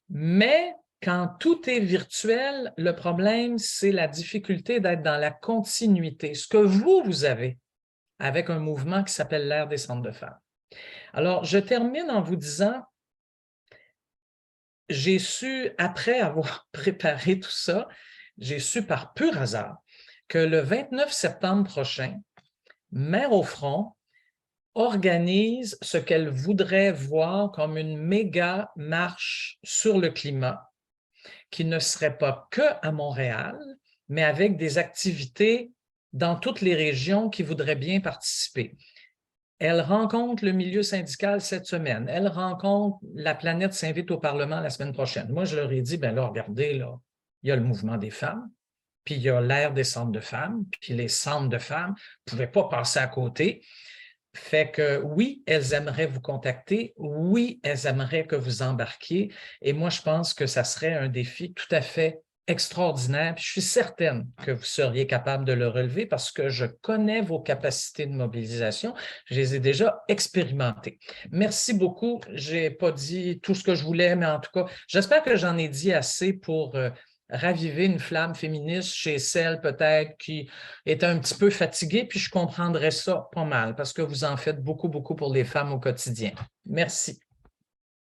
Speaker 6: Mais quand tout est virtuel, le problème, c'est la difficulté d'être dans la continuité, ce que vous avez avec un mouvement qui s'appelle l'ère des centres de femmes. Alors, je termine en vous disant, j'ai su, après avoir préparé tout ça, j'ai su par pur hasard que le 29 septembre prochain, Mère au front organise ce qu'elle voudrait voir comme une méga marche sur le climat qui ne serait pas que à Montréal, mais avec des activités dans toutes les régions qui voudraient bien participer. Elle rencontre le milieu syndical cette semaine. Elle rencontre La Planète s'invite au Parlement la semaine prochaine. Moi, je leur ai dit, bien là, regardez, là, il y a le mouvement des femmes, puis il y a l'ère des centres de femmes, puis les centres de femmes ne pouvaient pas passer à côté. Fait que oui, elles aimeraient vous contacter. Oui, elles aimeraient que vous embarquiez. Et moi, je pense que ça serait un défi tout à fait extraordinaire. Puis je suis certaine que vous seriez capable de le relever parce que je connais vos capacités de mobilisation. Je les ai déjà expérimentées. Merci beaucoup. Je n'ai pas dit tout ce que je voulais, mais en tout cas, j'espère que j'en ai dit assez pour raviver une flamme féministe chez celle peut-être qui est un petit peu fatiguée, puis je comprendrais ça pas mal parce que vous en faites beaucoup, beaucoup pour les femmes au quotidien. Merci.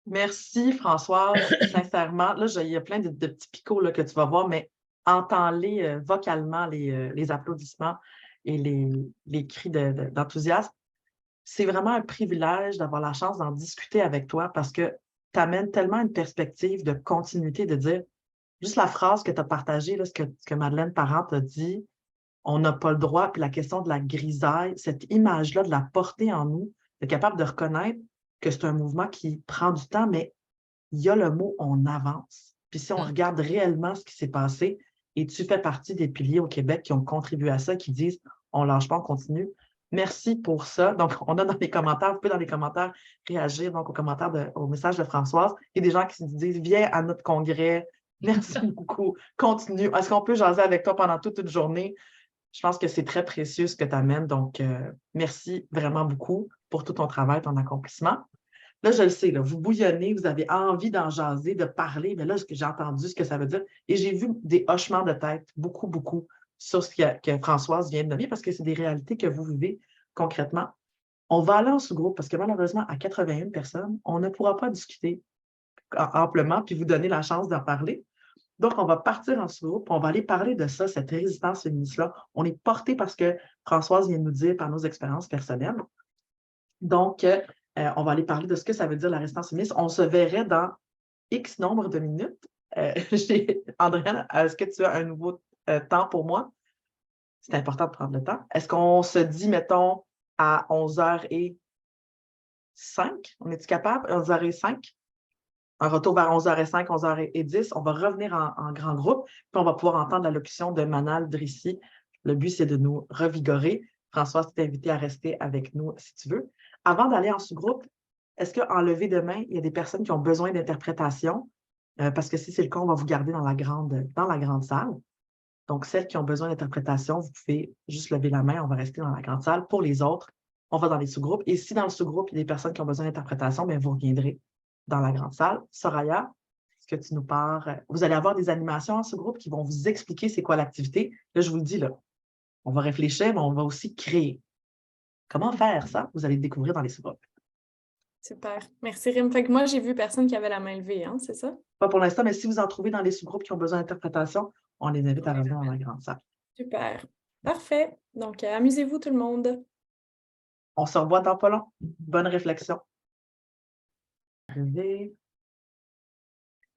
Speaker 1: Merci, Françoise. Sincèrement, là, il y a plein de petits picots là, que tu vas voir, mais entends-les vocalement, les applaudissements et les cris d'enthousiasme. C'est vraiment un privilège d'avoir la chance d'en discuter avec toi parce que tu amènes tellement une perspective de continuité, de dire juste la phrase que tu as partagée, là, ce que Madeleine Parent t'a dit, on n'a pas le droit, puis la question de la grisaille, cette image-là, de la porter en nous, d'être capable de reconnaître que c'est un mouvement qui prend du temps, mais il y a le mot « on avance ». Puis si on regarde réellement ce qui s'est passé, et tu fais partie des piliers au Québec qui ont contribué à ça, qui disent « on lâche pas, on continue ». Merci pour ça. Donc, on a dans les commentaires, vous pouvez dans les commentaires réagir donc au message de Françoise. Il y a des gens qui se disent « viens à notre congrès ». Merci beaucoup. Continue. Est-ce qu'on peut jaser avec toi pendant toute une journée? Je pense que c'est très précieux ce que tu amènes. Donc, merci vraiment beaucoup pour tout ton travail, ton accomplissement. Là, je le sais, là, vous bouillonnez, vous avez envie d'en jaser, de parler, mais là, ce que j'ai entendu, ce que ça veut dire, et j'ai vu des hochements de tête, beaucoup, beaucoup, sur ce que Françoise vient de nommer, parce que c'est des réalités que vous vivez concrètement. On va aller en sous-groupe, parce que malheureusement, à 81 personnes, on ne pourra pas discuter amplement, puis vous donner la chance d'en parler. Donc, on va partir en sous-groupe, on va aller parler de ça, cette résistance féministe-là. On est porté parce que Françoise vient de nous dire par nos expériences personnelles. Donc, on va aller parler de ce que ça veut dire la résistance féministe. On se verrait dans X nombre de minutes. Andréane, est-ce que tu as un nouveau temps pour moi? C'est important de prendre le temps. Est-ce qu'on se dit, mettons, à 11h05? On est-tu capable? 11h05? Un retour vers 11h05, 11h10. On va revenir en grand groupe, puis on va pouvoir entendre l'allocution de Manal Drissi. Le but, c'est de nous revigorer. Françoise, tu t'es invitée à rester avec nous si tu veux. Avant d'aller en sous-groupe, est-ce qu'en levée de main, il y a des personnes qui ont besoin d'interprétation? Parce que si c'est le cas, on va vous garder dans la grande salle. Donc, celles qui ont besoin d'interprétation, vous pouvez juste lever la main, on va rester dans la grande salle. Pour les autres, on va dans les sous-groupes. Et si dans le sous-groupe, il y a des personnes qui ont besoin d'interprétation, bien, vous reviendrez dans la grande salle. Soraya, est-ce que tu nous parles? Vous allez avoir des animations en sous-groupe qui vont vous expliquer c'est quoi l'activité. Là, je vous le dis, là, on va réfléchir, mais on va aussi créer. Comment faire ça? Vous allez le découvrir dans les sous-groupes.
Speaker 2: Super. Merci, Rim. Fait que moi, j'ai vu personne qui avait la main levée, hein, c'est ça?
Speaker 1: Pas pour l'instant, mais si vous en trouvez dans les sous-groupes qui ont besoin d'interprétation, on les invite à revenir dans la grande salle.
Speaker 2: Super. Parfait. Donc, amusez-vous tout le monde.
Speaker 1: On se revoit dans pas long. Bonne réflexion. Arrivé.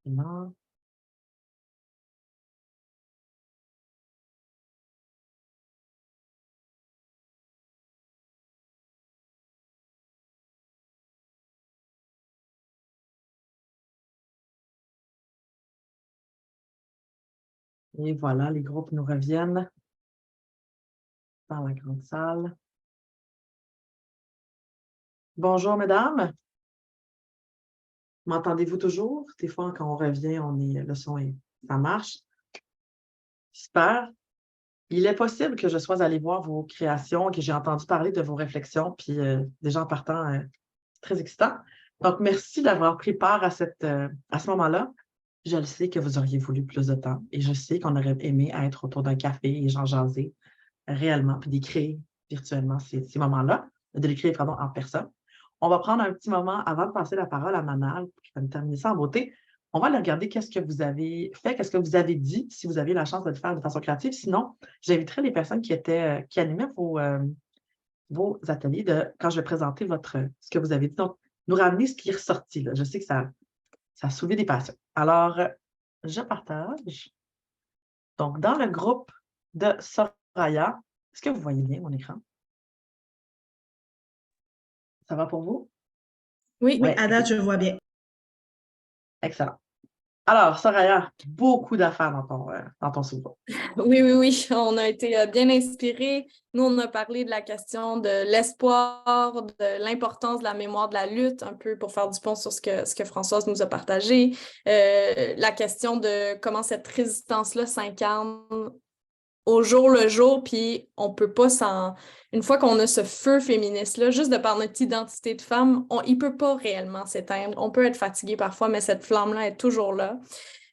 Speaker 1: Non. Et voilà, les groupes nous reviennent dans la grande salle. Bonjour, mesdames. M'entendez-vous toujours? Des fois, quand on revient, le son ça marche. Super. Il est possible que je sois allée voir vos créations, que j'ai entendu parler de vos réflexions, puis déjà en partant, très excitant. Donc, merci d'avoir pris part à ce moment-là. Je le sais que vous auriez voulu plus de temps et je sais qu'on aurait aimé être autour d'un café et jaser réellement, puis d'écrire virtuellement ces moments-là, de l'écrire, en personne. On va prendre un petit moment avant de passer la parole à Manal, qui va me terminer ça en beauté, On va aller regarder qu'est-ce que vous avez fait, qu'est-ce que vous avez dit, si vous avez la chance de le faire de façon créative. Sinon, j'inviterai les personnes qui animaient vos ateliers quand je vais présenter ce que vous avez dit. Donc, nous ramener ce qui est ressorti. Là. Je sais que ça a soulevé des passions. Alors, je partage. Donc, dans le groupe de Soraya, est-ce que vous voyez bien mon écran? Ça va pour vous?
Speaker 2: Oui.
Speaker 7: Oui, à date, je vois bien.
Speaker 1: Excellent. Alors, Soraya, beaucoup d'affaires dans ton sous-groupe.
Speaker 2: Oui. On a été bien inspirés. Nous, on a parlé de la question de l'espoir, de l'importance de la mémoire de la lutte, un peu pour faire du pont sur ce que Françoise nous a partagé. La question de comment cette résistance-là s'incarne au jour le jour, puis on peut pas une fois qu'on a ce feu féministe-là, juste de par notre identité de femme, il peut pas réellement s'éteindre. On peut être fatigué parfois, mais cette flamme-là est toujours là.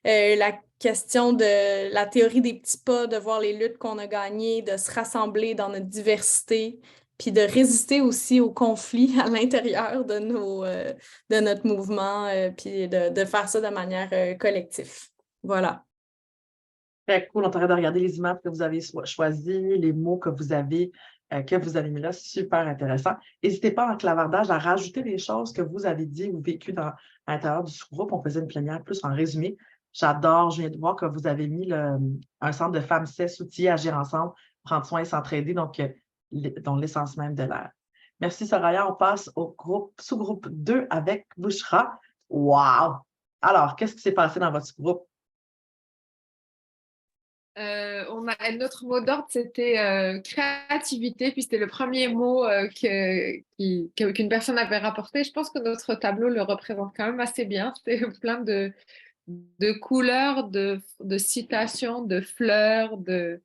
Speaker 2: La question de la théorie des petits pas, de voir les luttes qu'on a gagnées, de se rassembler dans notre diversité, puis de résister aussi aux conflits à l'intérieur de notre mouvement, puis de faire ça de manière collective. Voilà.
Speaker 1: Très cool. On t'arrête de regarder les images que vous avez choisies, les mots que vous avez mis là. Super intéressant. N'hésitez pas en clavardage à rajouter des choses que vous avez dit ou vécues à l'intérieur du sous-groupe. On faisait une plénière plus en résumé. J'adore. Je viens de voir que vous avez mis un centre de femmes CES outillées, agir ensemble, prendre soin et s'entraider, donc dont l'essence même de l'air. Merci, Soraya. On passe au sous-groupe 2 avec Bouchra. Wow! Alors, qu'est-ce qui s'est passé dans votre sous-groupe?
Speaker 8: Notre mot d'ordre, c'était créativité, puis c'était le premier mot qu'une personne avait rapporté. Je pense que notre tableau le représente quand même assez bien. C'était plein de couleurs, de citations, de fleurs, de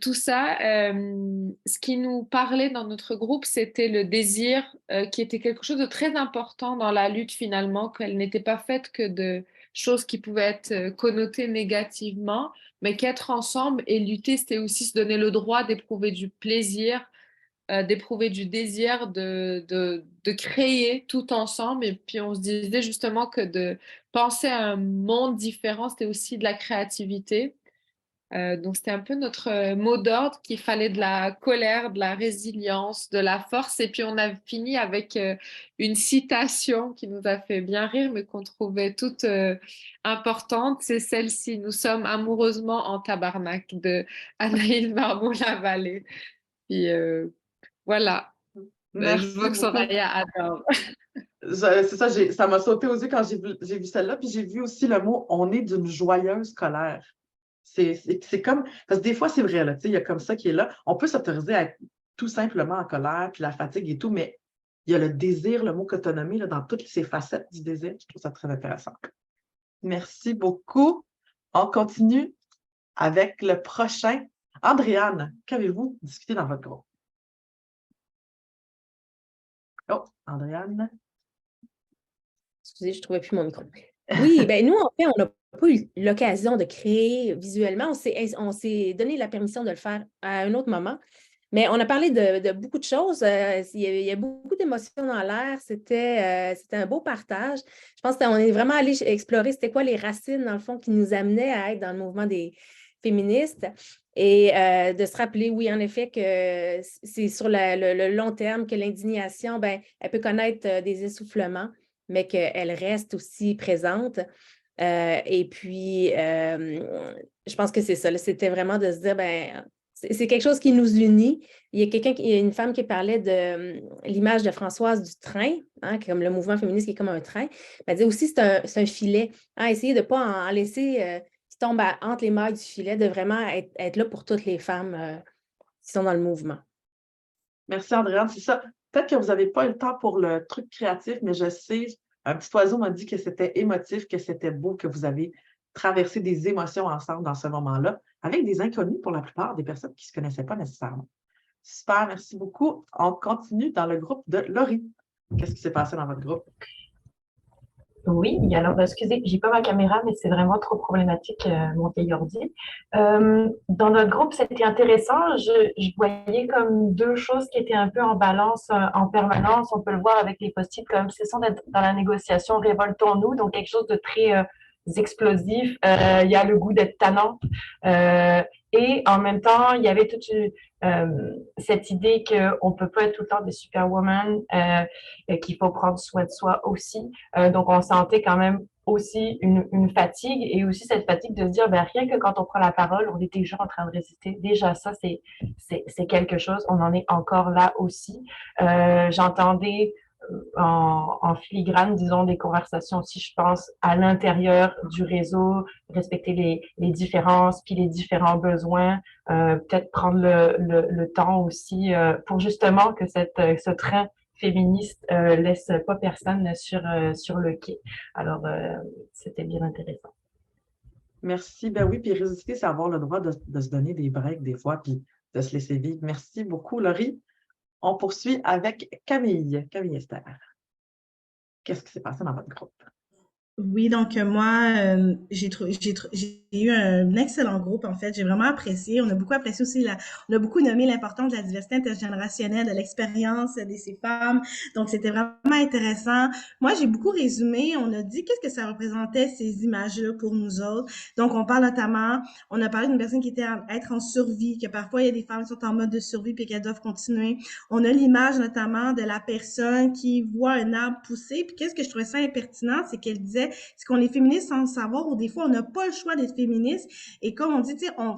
Speaker 8: tout ça. Ce qui nous parlait dans notre groupe, c'était le désir, qui était quelque chose de très important dans la lutte finalement, qu'elle n'était pas faite que de choses qui pouvaient être connotées négativement, mais qu'être ensemble et lutter, c'était aussi se donner le droit d'éprouver du plaisir, d'éprouver du désir de créer tout ensemble. Et puis on se disait justement que de penser à un monde différent, c'était aussi de la créativité. Donc c'était un peu notre mot d'ordre, qu'il fallait de la colère, de la résilience, de la force. Et puis on a fini avec une citation qui nous a fait bien rire, mais qu'on trouvait toute importante. C'est celle-ci: "Nous sommes amoureusement en tabarnak", de Anaïs Barbeau-Lavallee. Puis voilà.
Speaker 1: Merci
Speaker 8: Je vois que Soraya adore.
Speaker 1: C'est ça, ça m'a sauté aux yeux quand j'ai vu celle-là, puis j'ai vu aussi le mot « on est d'une joyeuse colère ». C'est comme, parce que des fois, c'est vrai, là, il y a comme ça qui est là. On peut s'autoriser à être tout simplement en colère, puis la fatigue et tout, mais il y a le désir, le mot que tu as nommé, là, dans toutes ces facettes du désir. Je trouve ça très intéressant. Merci beaucoup. On continue avec le prochain. Andréane, qu'avez-vous discuté dans votre groupe? Oh, Andréane.
Speaker 9: Excusez, je ne trouvais plus mon micro. Oui, bien nous, en fait, on n'a pas eu l'occasion de créer visuellement. On s'est donné la permission de le faire à un autre moment. Mais on a parlé de beaucoup de choses. Il y a beaucoup d'émotions dans l'air. C'était un beau partage. Je pense qu'on est vraiment allé explorer c'était quoi les racines, dans le fond, qui nous amenaient à être dans le mouvement des féministes. Et de se rappeler, oui, en effet, que c'est sur le long terme que l'indignation, ben, elle peut connaître des essoufflements, mais qu'elle reste aussi présente. Et puis, je pense que c'est ça. C'était vraiment de se dire, ben, c'est quelque chose qui nous unit. Il y a une femme qui parlait de l'image de Françoise du train, hein, comme le mouvement féministe qui est comme un train. Elle dit aussi c'est un filet. Hein, essayer de ne pas en laisser qui tombe entre les mailles du filet, de vraiment être là pour toutes les femmes qui sont dans le mouvement.
Speaker 1: Merci, Andréane. C'est ça. Peut-être que vous n'avez pas eu le temps pour le truc créatif, mais je sais, un petit oiseau m'a dit que c'était émotif, que c'était beau, que vous avez traversé des émotions ensemble dans ce moment-là, avec des inconnus pour la plupart, des personnes qui ne se connaissaient pas nécessairement. Super, merci beaucoup. On continue dans le groupe de Laurie. Qu'est-ce qui s'est passé dans votre groupe?
Speaker 10: Oui, alors excusez, j'ai pas ma caméra, mais c'est vraiment trop problématique, mon vieil ordi. Dans notre groupe, c'était intéressant. Je voyais comme deux choses qui étaient un peu en balance en permanence. On peut le voir avec les post-it comme cessons d'être dans la négociation, révoltons-nous. Donc quelque chose de très explosif, il y a le goût d'être tannante. Et en même temps, il y avait toute cette idée qu'on ne peut pas être tout le temps des superwomen, et qu'il faut prendre soin de soi aussi. Donc, on sentait quand même aussi une fatigue et aussi cette fatigue de se dire, ben, rien que quand on prend la parole, on est déjà en train de résister. Déjà, ça, c'est quelque chose. On en est encore là aussi. J'entendais en filigrane, disons, des conversations aussi, je pense, à l'intérieur du réseau, respecter les différences, puis les différents besoins, peut-être prendre le temps aussi pour justement que ce train féministe laisse pas personne sur le quai. Alors, c'était bien intéressant.
Speaker 1: Merci. Ben oui, puis résister, c'est avoir le droit de se donner des breaks des fois, puis de se laisser vivre. Merci beaucoup, Laurie. On poursuit avec Camille. Camille Esther. Qu'est-ce qui s'est passé dans votre groupe?
Speaker 7: Oui, donc moi, j'ai eu un excellent groupe, en fait. J'ai vraiment apprécié. On a beaucoup apprécié aussi, on a beaucoup nommé l'importance de la diversité intergénérationnelle, de l'expérience de ces femmes. Donc, c'était vraiment intéressant. Moi, j'ai beaucoup résumé. On a dit qu'est-ce que ça représentait, ces images-là, pour nous autres. Donc, on parle notamment, on a parlé d'une personne qui était être en survie, que parfois, il y a des femmes qui sont en mode de survie puis qu'elles doivent continuer. On a l'image, notamment, de la personne qui voit un arbre pousser. Puis, qu'est-ce que je trouvais ça impertinent, c'est qu'elle disait c'est qu'on est féministe sans le savoir ou des fois on n'a pas le choix d'être féministe et comme on dit, tu sais, on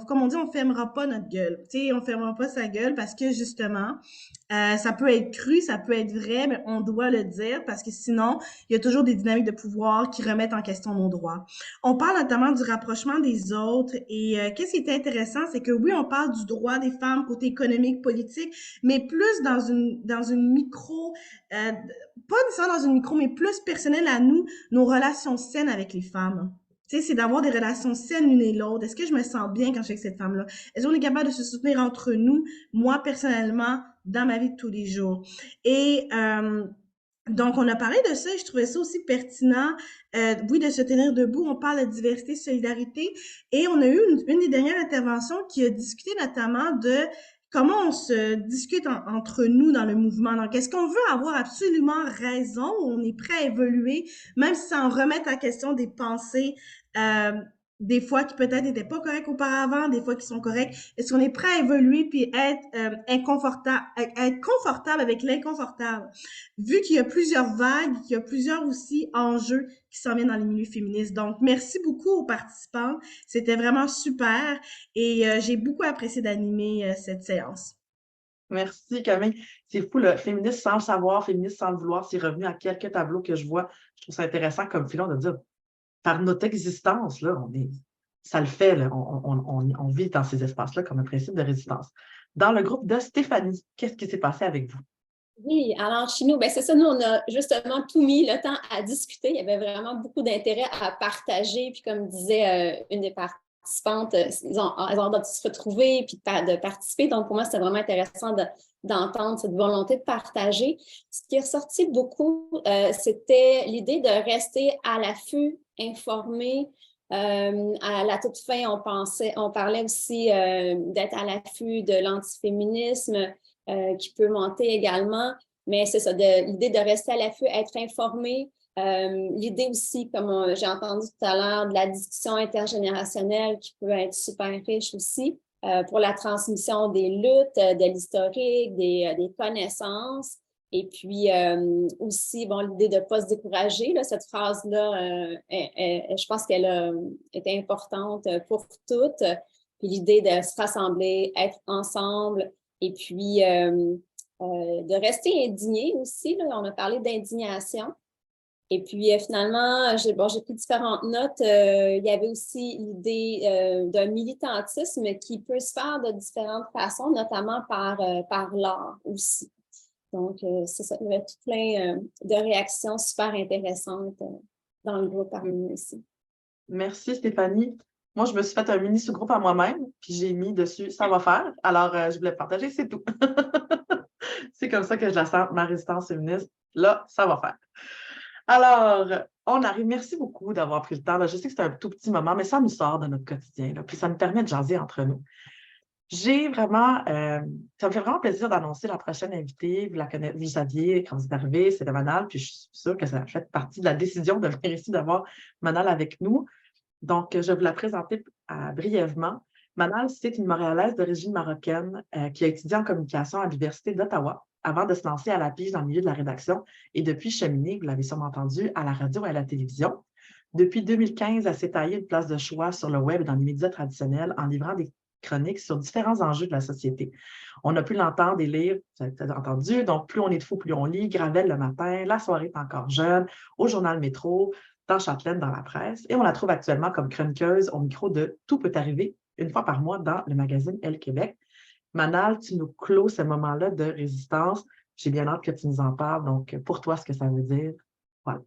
Speaker 7: fermera pas notre gueule, tu sais, on fermera pas sa gueule parce que justement, ça peut être cru, ça peut être vrai, mais on doit le dire parce que sinon, il y a toujours des dynamiques de pouvoir qui remettent en question nos droits. On parle notamment du rapprochement des autres et qu'est-ce qui est intéressant, c'est que oui, on parle du droit des femmes côté économique, politique, mais plus dans une micro, pas nécessairement dans une micro, mais plus personnelle à nous, nos relations saines avec les femmes. Tu sais, c'est d'avoir des relations saines l'une et l'autre. Est-ce que je me sens bien quand je suis avec cette femme-là? Est-ce qu'on est capable de se soutenir entre nous, moi personnellement, dans ma vie de tous les jours? Et donc, on a parlé de ça et je trouvais ça aussi pertinent, oui, de se tenir debout. On parle de diversité, solidarité et on a eu une des dernières interventions qui a discuté notamment de comment on se discute entre nous dans le mouvement. Donc, est-ce qu'on veut avoir absolument raison ou on est prêt à évoluer, même si ça en remet en question des pensées, des fois qui peut-être n'étaient pas correctes auparavant, des fois qui sont correctes. Est-ce qu'on est prêt à évoluer puis être confortable avec l'inconfortable? Vu qu'il y a plusieurs vagues, qu'il y a plusieurs aussi enjeux qui s'en viennent dans les milieux féministes. Donc, merci beaucoup aux participants. C'était vraiment super et j'ai beaucoup apprécié d'animer cette séance.
Speaker 1: Merci, Camille. C'est fou, le féministe sans le savoir, féministe sans le vouloir, c'est revenu à quelques tableaux que je vois. Je trouve ça intéressant comme filon de dire, par notre existence, là, ça le fait, là, on vit dans ces espaces-là comme un principe de résistance. Dans le groupe de Stéphanie, qu'est-ce qui s'est passé avec vous?
Speaker 11: Oui, alors chez nous, c'est ça, nous, on a justement tout mis le temps à discuter. Il y avait vraiment beaucoup d'intérêt à partager. Puis comme disait une des participantes, elles ont hâte de se retrouver puis de participer. Donc, pour moi, c'était vraiment intéressant d'entendre cette volonté de partager. Ce qui est ressorti beaucoup, c'était l'idée de rester à l'affût, informé. À la toute fin, on parlait aussi d'être à l'affût de l'antiféminisme qui peut monter également, mais c'est ça, l'idée de rester à l'affût, être informé, l'idée aussi, comme j'ai entendu tout à l'heure, de la discussion intergénérationnelle qui peut être super riche aussi pour la transmission des luttes, de l'historique, des connaissances. Et puis aussi, l'idée de ne pas se décourager, là, cette phrase-là, je pense qu'elle était importante pour toutes. Puis l'idée de se rassembler, être ensemble, et puis de rester indigné aussi. Là, on a parlé d'indignation. Et puis finalement, j'ai pris différentes notes. Il y avait aussi l'idée d'un militantisme qui peut se faire de différentes façons, notamment par l'art aussi. Donc, c'est ça, il y avait tout plein de réactions super intéressantes dans le groupe parmi nous ici.
Speaker 1: Merci Stéphanie. Moi, je me suis fait un mini sous-groupe à moi-même, puis j'ai mis dessus « ça va faire ». Alors, je voulais partager, c'est tout. C'est comme ça que je la sens, ma résistance féministe. Là, ça va faire. Alors, on arrive. Merci beaucoup d'avoir pris le temps. Là, je sais que c'est un tout petit moment, mais ça nous sort de notre quotidien. Là, puis ça nous permet de jaser entre nous. J'ai vraiment, ça me fait vraiment plaisir d'annoncer la prochaine invitée. Vous saviez quand vous êtes arrivé, c'était Manal, puis je suis sûre que ça fait partie de la décision de venir ici d'avoir Manal avec nous. Donc, je vais vous la présenter brièvement. Manal, c'est une Montréalaise d'origine marocaine qui a étudié en communication à l'Université d'Ottawa avant de se lancer à la pige dans le milieu de la rédaction et depuis cheminer, vous l'avez sûrement entendu, à la radio et à la télévision. Depuis 2015, elle s'est taillée une place de choix sur le web et dans les médias traditionnels en livrant des chroniques sur différents enjeux de la société. On a pu l'entendre et lire, vous avez peut-être entendu, donc plus on est de fou, plus on lit, Gravel le matin, La soirée est encore jeune, au Journal Métro, dans Châtelaine, dans la presse, et on la trouve actuellement comme chroniqueuse au micro de Tout peut arriver, une fois par mois dans le magazine Elle Québec. Manal, tu nous clôt ce moment-là de résistance. J'ai bien hâte que tu nous en parles. Donc, pour toi, ce que ça veut dire, voilà.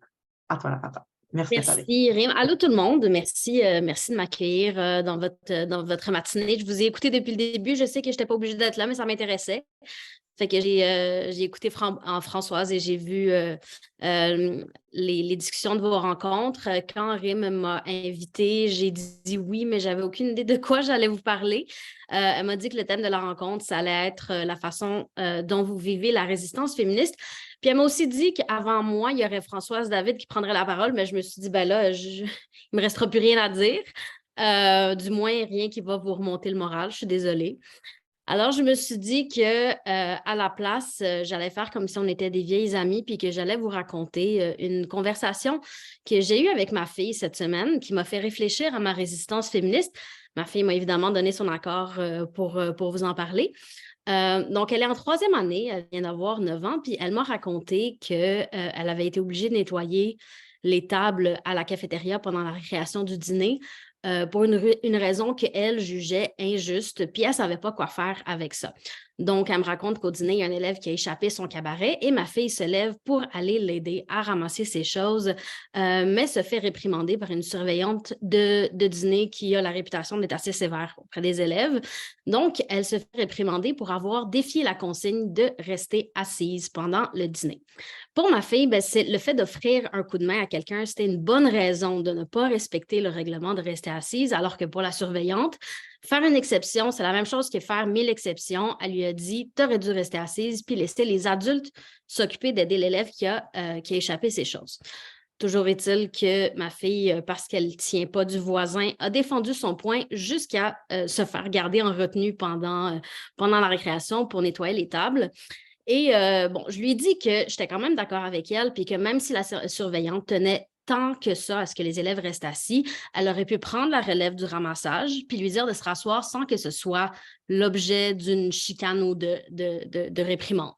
Speaker 1: À toi la patate. Merci.
Speaker 12: Merci, Rim. Allô tout le monde. Merci, merci de m'accueillir dans votre matinée. Je vous ai écouté depuis le début. Je sais que je n'étais pas obligée d'être là, mais ça m'intéressait. Fait que j'ai écouté Françoise et j'ai vu les discussions de vos rencontres. Quand Rim m'a invitée, j'ai dit oui, mais j'avais aucune idée de quoi j'allais vous parler. Elle m'a dit que le thème de la rencontre, ça allait être la façon dont vous vivez la résistance féministe. Puis elle m'a aussi dit qu'avant moi, il y aurait Françoise David qui prendrait la parole, mais je me suis dit, ben là, il ne me restera plus rien à dire. Du moins, rien qui va vous remonter le moral. Je suis désolée. Alors, je me suis dit que à la place, j'allais faire comme si on était des vieilles amies puis que j'allais vous raconter une conversation que j'ai eue avec ma fille cette semaine qui m'a fait réfléchir à ma résistance féministe. Ma fille m'a évidemment donné son accord pour vous en parler. Donc, elle est en 3e année, elle vient d'avoir 9 ans, puis elle m'a raconté qu'elle avait été obligée de nettoyer les tables à la cafétéria pendant la récréation du dîner pour une raison qu'elle jugeait injuste, puis elle ne savait pas quoi faire avec ça. Donc, elle me raconte qu'au dîner, il y a un élève qui a échappé son cabaret et ma fille se lève pour aller l'aider à ramasser ses choses, mais se fait réprimander par une surveillante de dîner qui a la réputation d'être assez sévère auprès des élèves. Donc, elle se fait réprimander pour avoir défié la consigne de rester assise pendant le dîner. Pour ma fille, c'est le fait d'offrir un coup de main à quelqu'un, c'était une bonne raison de ne pas respecter le règlement de rester assise, alors que pour la surveillante, faire une exception, c'est la même chose que faire 1000 exceptions. Elle lui a dit, tu aurais dû rester assise, puis laisser les adultes s'occuper d'aider l'élève qui a échappé ses choses. Toujours est-il que ma fille, parce qu'elle ne tient pas du voisin, a défendu son point jusqu'à se faire garder en retenue pendant la récréation pour nettoyer les tables. Et je lui ai dit que j'étais quand même d'accord avec elle, puis que même si la surveillante tenait tant que ça à ce que les élèves restent assis, elle aurait pu prendre la relève du ramassage puis lui dire de se rasseoir sans que ce soit l'objet d'une chicane ou de réprimande.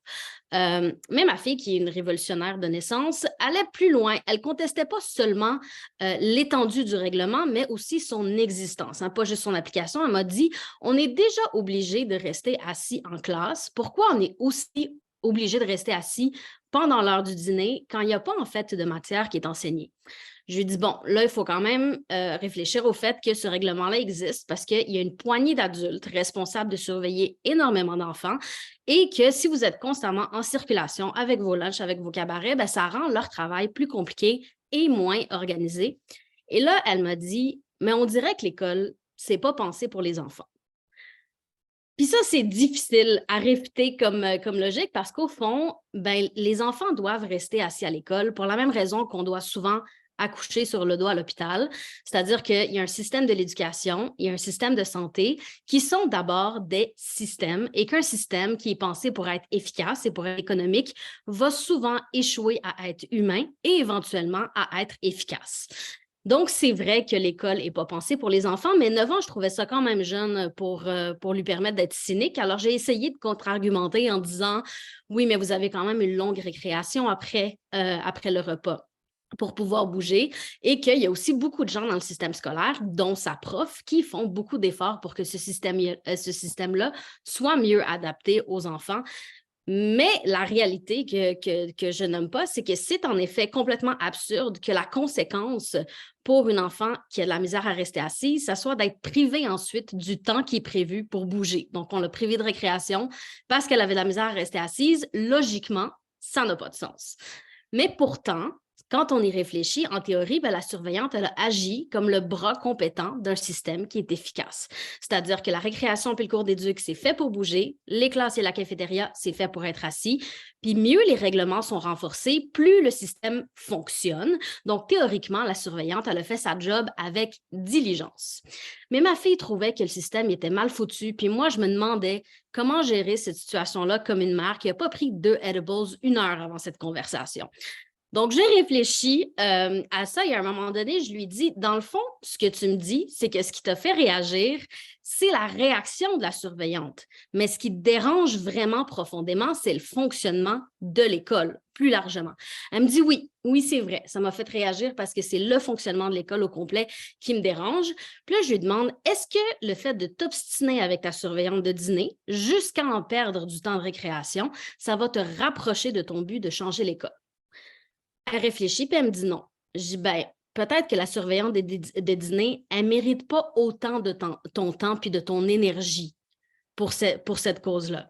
Speaker 12: Mais ma fille, qui est une révolutionnaire de naissance, allait plus loin. Elle ne contestait pas seulement l'étendue du règlement, mais aussi son existence, pas juste son application. Elle m'a dit, on est déjà obligé de rester assis en classe. Pourquoi on est aussi obligé de rester assis pendant l'heure du dîner quand il n'y a pas en fait de matière qui est enseignée? Je lui dis, bon, là, il faut quand même réfléchir au fait que ce règlement-là existe parce qu'il y a une poignée d'adultes responsables de surveiller énormément d'enfants et que si vous êtes constamment en circulation avec vos lunchs, avec vos cabarets, ça rend leur travail plus compliqué et moins organisé. Et là, elle m'a dit, mais on dirait que l'école, c'est pas pensé pour les enfants. Puis ça, c'est difficile à réfuter comme logique parce qu'au fond, les enfants doivent rester assis à l'école pour la même raison qu'on doit souvent accoucher sur le dos à l'hôpital. C'est-à-dire qu'il y a un système de l'éducation, il y a un système de santé qui sont d'abord des systèmes et qu'un système qui est pensé pour être efficace et pour être économique va souvent échouer à être humain et éventuellement à être efficace. Donc, c'est vrai que l'école n'est pas pensée pour les enfants, mais 9 ans, je trouvais ça quand même jeune pour lui permettre d'être cynique. Alors, j'ai essayé de contre-argumenter en disant « Oui, mais vous avez quand même une longue récréation après le repas pour pouvoir bouger et qu'il y a aussi beaucoup de gens dans le système scolaire, dont sa prof, qui font beaucoup d'efforts pour que ce système-là soit mieux adapté aux enfants. » Mais la réalité que je nomme pas, c'est que c'est en effet complètement absurde que la conséquence pour une enfant qui a de la misère à rester assise, ça soit d'être privée ensuite du temps qui est prévu pour bouger. Donc, on l'a privée de récréation parce qu'elle avait de la misère à rester assise. Logiquement, ça n'a pas de sens. Mais pourtant, Quand on y réfléchit, en théorie, la surveillante, elle a agi comme le bras compétent d'un système qui est efficace. C'est-à-dire que la récréation puis le cours d'éduc, c'est fait pour bouger, les classes et la cafétéria, c'est fait pour être assis, puis mieux les règlements sont renforcés, plus le système fonctionne. Donc, théoriquement, la surveillante, elle a fait sa job avec diligence. Mais ma fille trouvait que le système était mal foutu, puis moi, je me demandais comment gérer cette situation-là comme une mère qui n'a pas pris 2 edibles 1 heure avant cette conversation. Donc, j'ai réfléchi à ça et à un moment donné, je lui dis, dans le fond, ce que tu me dis, c'est que ce qui t'a fait réagir, c'est la réaction de la surveillante. Mais ce qui te dérange vraiment profondément, c'est le fonctionnement de l'école, plus largement. Elle me dit oui, c'est vrai, ça m'a fait réagir parce que c'est le fonctionnement de l'école au complet qui me dérange. Puis là, je lui demande, est-ce que le fait de t'obstiner avec ta surveillante de dîner jusqu'à en perdre du temps de récréation, ça va te rapprocher de ton but de changer l'école? Elle réfléchit, puis elle me dit non. Je dis, peut-être que la surveillante de dîner, elle ne mérite pas autant de ton temps puis de ton énergie pour cette cause-là.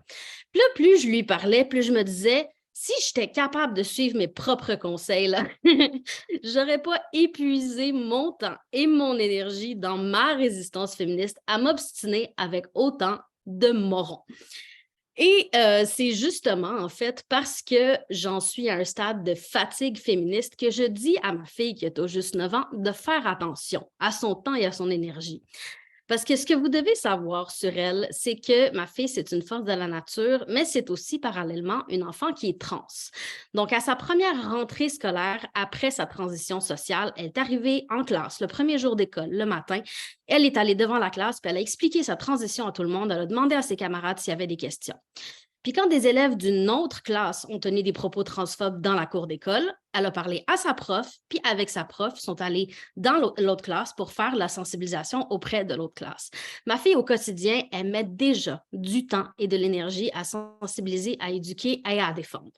Speaker 12: Puis là, plus je lui parlais, plus je me disais, si j'étais capable de suivre mes propres conseils, je n'aurais pas épuisé mon temps et mon énergie dans ma résistance féministe à m'obstiner avec autant de morons. Et c'est justement, en fait, parce que j'en suis à un stade de fatigue féministe que je dis à ma fille qui a tout juste 9 ans de faire attention à son temps et à son énergie. Parce que ce que vous devez savoir sur elle, c'est que ma fille, c'est une force de la nature, mais c'est aussi parallèlement une enfant qui est trans. Donc, à sa première rentrée scolaire, après sa transition sociale, elle est arrivée en classe le premier jour d'école, le matin. Elle est allée devant la classe, puis elle a expliqué sa transition à tout le monde. Elle a demandé à ses camarades s'il y avait des questions. Puis quand des élèves d'une autre classe ont tenu des propos transphobes dans la cour d'école, elle a parlé à sa prof, puis avec sa prof, ils sont allés dans l'autre classe pour faire la sensibilisation auprès de l'autre classe. Ma fille, au quotidien, elle met déjà du temps et de l'énergie à sensibiliser, à éduquer et à défendre.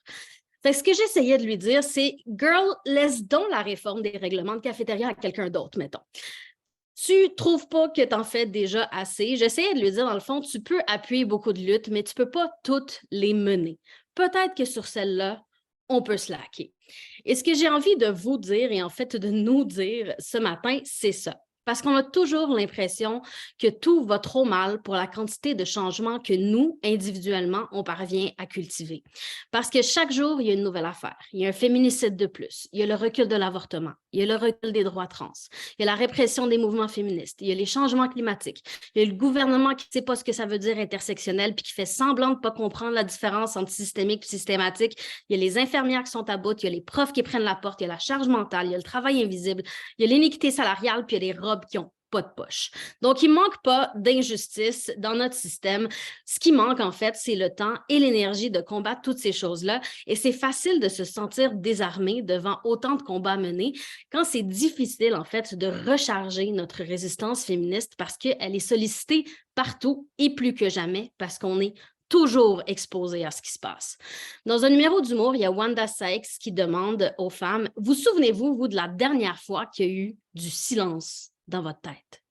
Speaker 12: Fait que ce que j'essayais de lui dire, c'est « Girl, laisse donc la réforme des règlements de cafétéria à quelqu'un d'autre, mettons. » Tu ne trouves pas que tu en fais déjà assez? J'essayais de lui dire, dans le fond, tu peux appuyer beaucoup de luttes, mais tu ne peux pas toutes les mener. Peut-être que sur celle-là, on peut slacker. Et ce que j'ai envie de vous dire, et en fait de nous dire ce matin, c'est ça. Parce qu'on a toujours l'impression que tout va trop mal pour la quantité de changements que nous, individuellement, on parvient à cultiver. Parce que chaque jour, il y a une nouvelle affaire. Il y a un féminicide de plus. Il y a le recul de l'avortement. Il y a le recul des droits trans. Il y a la répression des mouvements féministes. Il y a les changements climatiques. Il y a le gouvernement qui ne sait pas ce que ça veut dire intersectionnel puis qui fait semblant de ne pas comprendre la différence entre systémique et systématique. Il y a les infirmières qui sont à bout. Il y a les profs qui prennent la porte. Il y a la charge mentale. Il y a le travail invisible. Il y a l'iniquité salariale puis il y a les robes qui n'ont pas de poche. Donc, il ne manque pas d'injustice dans notre système. Ce qui manque, en fait, c'est le temps et l'énergie de combattre toutes ces choses-là. Et c'est facile de se sentir désarmé devant autant de combats menés quand c'est difficile, en fait, de recharger notre résistance féministe parce qu'elle est sollicitée partout et plus que jamais parce qu'on est toujours exposé à ce qui se passe. Dans un numéro d'humour, il y a Wanda Sykes qui demande aux femmes, vous souvenez-vous, vous, de la dernière fois qu'il y a eu du silence dans votre tête?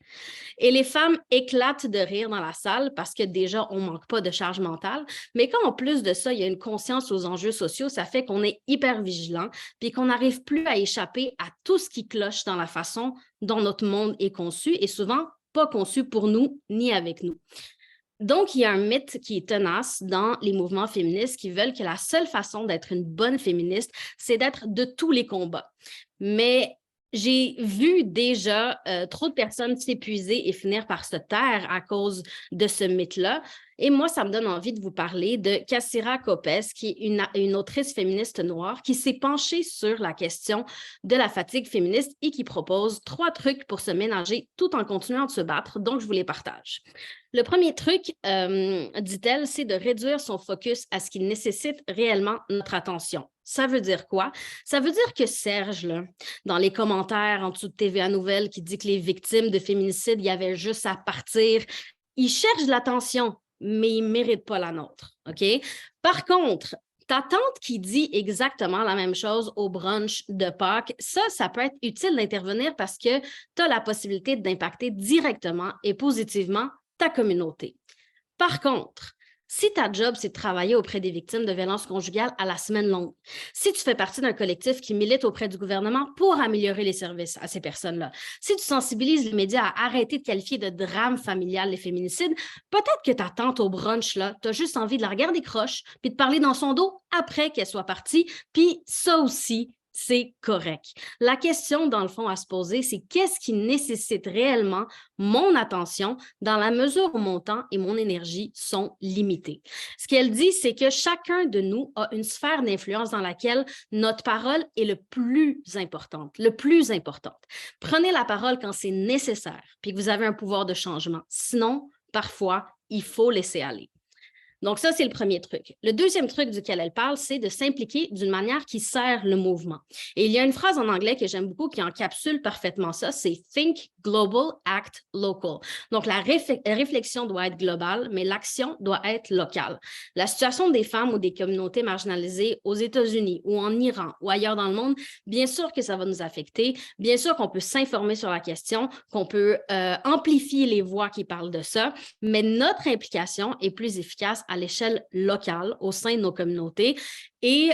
Speaker 12: Et les femmes éclatent de rire dans la salle parce que déjà, on ne manque pas de charge mentale. Mais quand en plus de ça, il y a une conscience aux enjeux sociaux, ça fait qu'on est hyper vigilant puis qu'on n'arrive plus à échapper à tout ce qui cloche dans la façon dont notre monde est conçu et souvent pas conçu pour nous ni avec nous. Donc, il y a un mythe qui est tenace dans les mouvements féministes qui veulent que la seule façon d'être une bonne féministe, c'est d'être de tous les combats. Mais j'ai vu déjà trop de personnes s'épuiser et finir par se taire à cause de ce mythe-là. Et moi, ça me donne envie de vous parler de Cassira Copes, qui est une autrice féministe noire qui s'est penchée sur la question de la fatigue féministe et qui propose 3 trucs pour se ménager tout en continuant de se battre. Donc, je vous les partage. Le premier truc, dit-elle, c'est de réduire son focus à ce qui nécessite réellement notre attention. Ça veut dire quoi? Ça veut dire que Serge, là, dans les commentaires en dessous de TVA Nouvelles qui dit que les victimes de féminicide, il y avait juste à partir, il cherche de l'attention, mais il ne mérite pas la nôtre. OK? Par contre, ta tante qui dit exactement la même chose au brunch de Pâques, ça peut être utile d'intervenir parce que tu as la possibilité d'impacter directement et positivement ta communauté. Par contre, Si ta job, c'est de travailler auprès des victimes de violences conjugales à la semaine longue, si tu fais partie d'un collectif qui milite auprès du gouvernement pour améliorer les services à ces personnes-là, si tu sensibilises les médias à arrêter de qualifier de drame familial les féminicides, peut-être que ta tante au brunch, là, tu as juste envie de la regarder croche puis de parler dans son dos après qu'elle soit partie, puis ça aussi, c'est correct. La question, dans le fond, à se poser, c'est qu'est-ce qui nécessite réellement mon attention dans la mesure où mon temps et mon énergie sont limités. Ce qu'elle dit, c'est que chacun de nous a une sphère d'influence dans laquelle notre parole est le plus importante. Prenez la parole quand c'est nécessaire, puis que vous avez un pouvoir de changement. Sinon, parfois, il faut laisser aller. Donc, ça, c'est le premier truc. Le deuxième truc duquel elle parle, c'est de s'impliquer d'une manière qui sert le mouvement. Et il y a une phrase en anglais que j'aime beaucoup qui encapsule parfaitement ça, c'est « Think global, act local ». Donc, la réflexion doit être globale, mais l'action doit être locale. La situation des femmes ou des communautés marginalisées aux États-Unis ou en Iran ou ailleurs dans le monde, bien sûr que ça va nous affecter, bien sûr qu'on peut s'informer sur la question, qu'on peut amplifier les voix qui parlent de ça, mais notre implication est plus efficace à l'échelle locale au sein de nos communautés. Et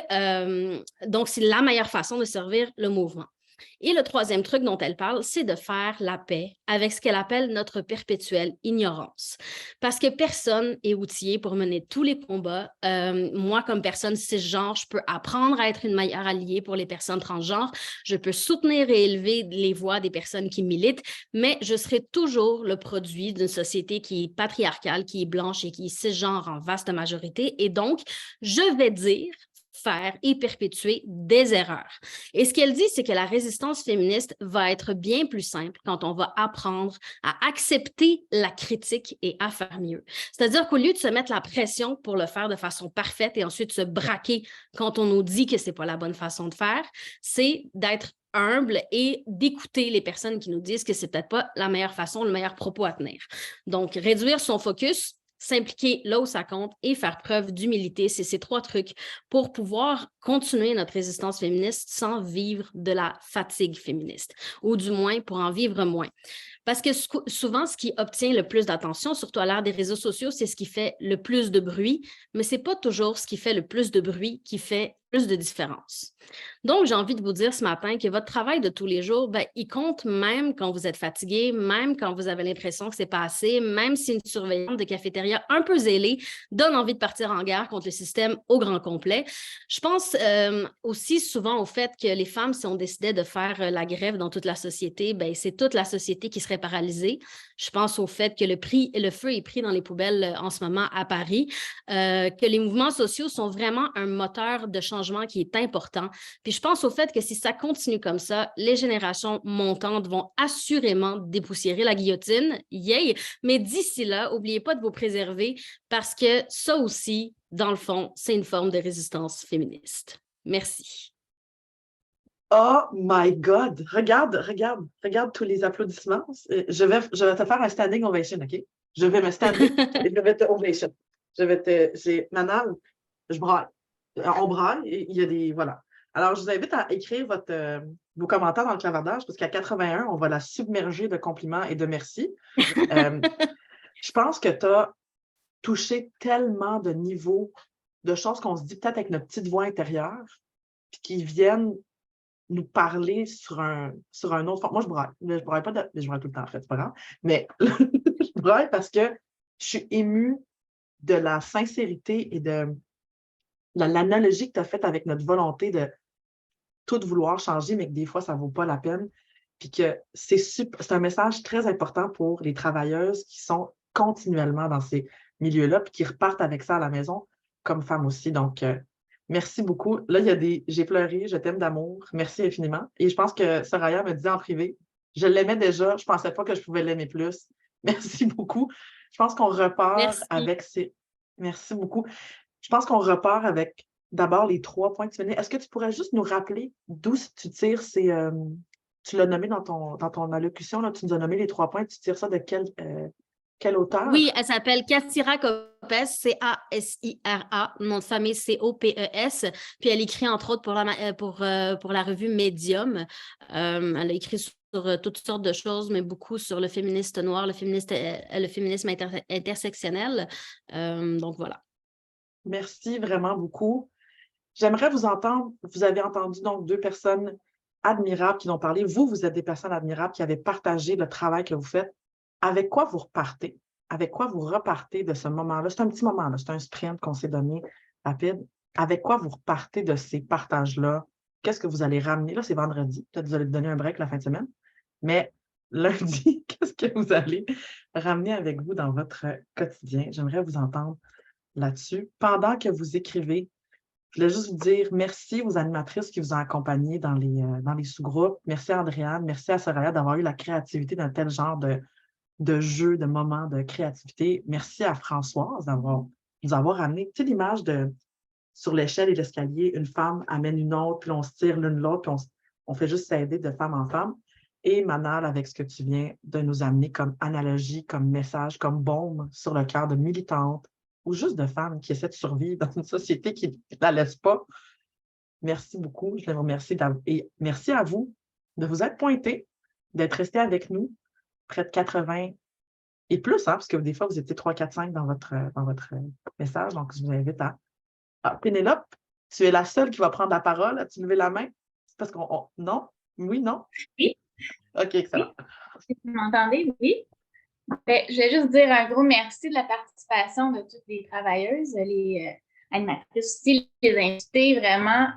Speaker 12: donc, c'est la meilleure façon de servir le mouvement. Et le troisième truc dont elle parle, c'est de faire la paix avec ce qu'elle appelle notre perpétuelle ignorance. Parce que personne est outillé pour mener tous les combats. Moi, comme personne cisgenre, je peux apprendre à être une meilleure alliée pour les personnes transgenres. Je peux soutenir et élever les voix des personnes qui militent, mais je serai toujours le produit d'une société qui est patriarcale, qui est blanche et qui est cisgenre en vaste majorité. Et donc, je vais dire, faire et perpétuer des erreurs. Et ce qu'elle dit, c'est que la résistance féministe va être bien plus simple quand on va apprendre à accepter la critique et à faire mieux. C'est-à-dire qu'au lieu de se mettre la pression pour le faire de façon parfaite et ensuite se braquer quand on nous dit que ce n'est pas la bonne façon de faire, c'est d'être humble et d'écouter les personnes qui nous disent que c'est peut-être pas la meilleure façon, le meilleur propos à tenir. Donc, réduire son focus, s'impliquer là où ça compte et faire preuve d'humilité. C'est ces trois trucs pour pouvoir continuer notre résistance féministe sans vivre de la fatigue féministe, ou du moins pour en vivre moins. Parce que souvent, ce qui obtient le plus d'attention, surtout à l'ère des réseaux sociaux, c'est ce qui fait le plus de bruit, mais ce n'est pas toujours ce qui fait le plus de bruit qui fait plus de différence. Donc, j'ai envie de vous dire ce matin que votre travail de tous les jours, il compte même quand vous êtes fatigué, même quand vous avez l'impression que c'est pas assez, même si une surveillante de cafétéria un peu zélée donne envie de partir en guerre contre le système au grand complet. Je pense aussi souvent au fait que les femmes, si on décidait de faire la grève dans toute la société, c'est toute la société qui serait paralysée. Je pense au fait que le feu est pris dans les poubelles en ce moment à Paris, que les mouvements sociaux sont vraiment un moteur de changement qui est important. Puis je pense au fait que si ça continue comme ça, les générations montantes vont assurément dépoussiérer la guillotine. Yay! Mais d'ici là, n'oubliez pas de vous préserver parce que ça aussi, dans le fond, c'est une forme de résistance féministe. Merci.
Speaker 1: Oh my God! Regarde tous les applaudissements. Je vais te faire un standing ovation, OK? Je vais me stander et je vais te ovation. Maintenant, je braille. On braille et il y a des... Voilà. Alors, je vous invite à écrire vos commentaires dans le clavardage parce qu'à 81, on va la submerger de compliments et de merci. Je pense que tu as touché tellement de niveaux, de choses qu'on se dit peut-être avec notre petite voix intérieure, puis qui viennent nous parler sur un autre... Moi, je braille. Je braille pas je braille tout le temps, en fait, c'est pas grave. Mais je braille parce que je suis émue de la sincérité et de l'analogie que tu as faite avec notre volonté de tout vouloir changer, mais que des fois, ça ne vaut pas la peine. Puis que c'est un message très important pour les travailleuses qui sont continuellement dans ces milieux-là, puis qui repartent avec ça à la maison, comme femmes aussi. Donc, merci beaucoup. Là, il y a j'ai pleuré, je t'aime d'amour. Merci infiniment. Et je pense que Soraya me disait en privé, je l'aimais déjà, je ne pensais pas que je pouvais l'aimer plus. Merci beaucoup. Je pense qu'on repart avec ces... Merci beaucoup. Je pense qu'on repart avec d'abord les 3 points que tu venais. Est-ce que tu pourrais juste nous rappeler d'où tu tires ces... tu l'as nommé dans ton allocution, là, tu nous as nommé les 3 points. Tu tires ça de quel auteur?
Speaker 12: Oui, elle s'appelle Cassira Copes, C-A-S-I-R-A, nom de famille C-O-P-E-S. Puis elle écrit entre autres pour la revue Medium. Elle a écrit sur toutes sortes de choses, mais beaucoup sur le féministe noir, le féminisme intersectionnel. Donc voilà.
Speaker 1: Merci vraiment beaucoup. J'aimerais vous entendre. Vous avez entendu donc 2 personnes admirables qui ont parlé. Vous êtes des personnes admirables qui avez partagé le travail que vous faites. Avec quoi vous repartez? Avec quoi vous repartez de ce moment-là? C'est un petit moment, là. C'est un sprint qu'on s'est donné rapide. Avec quoi vous repartez de ces partages-là? Qu'est-ce que vous allez ramener? Là, c'est vendredi. Peut-être que vous allez donner un break la fin de semaine. Mais lundi, qu'est-ce que vous allez ramener avec vous dans votre quotidien? J'aimerais vous entendre là-dessus. Pendant que vous écrivez, je voulais juste vous dire merci aux animatrices qui vous ont accompagné dans les sous-groupes. Merci à Andréane, merci à Soraya d'avoir eu la créativité d'un tel genre de jeu, de moments de créativité. Merci à Françoise nous avoir amené, tu sais, l'image de sur l'échelle et l'escalier, une femme amène une autre, puis on se tire l'une l'autre, puis on fait juste s'aider de femme en femme. Et Manal, avec ce que tu viens de nous amener comme analogie, comme message, comme baume sur le cœur de militantes ou juste de femmes qui essaient de survivre dans une société qui ne la laisse pas. Merci beaucoup. Je vous remercie. Et merci à vous de vous être pointés, d'être restés avec nous, près de 80 et plus, hein, parce que des fois, vous étiez 3, 4, 5 dans votre message. Donc, je vous invite à... Ah, Pénélope, tu es la seule qui va prendre la parole. As-tu levé la main? C'est parce qu'on... Non? Oui, non?
Speaker 13: Oui.
Speaker 1: OK, excellent.
Speaker 13: Vous m'entendez? Oui. Ben, je vais juste dire un gros merci de la participation de toutes les travailleuses, les animatrices aussi, les invités, vraiment.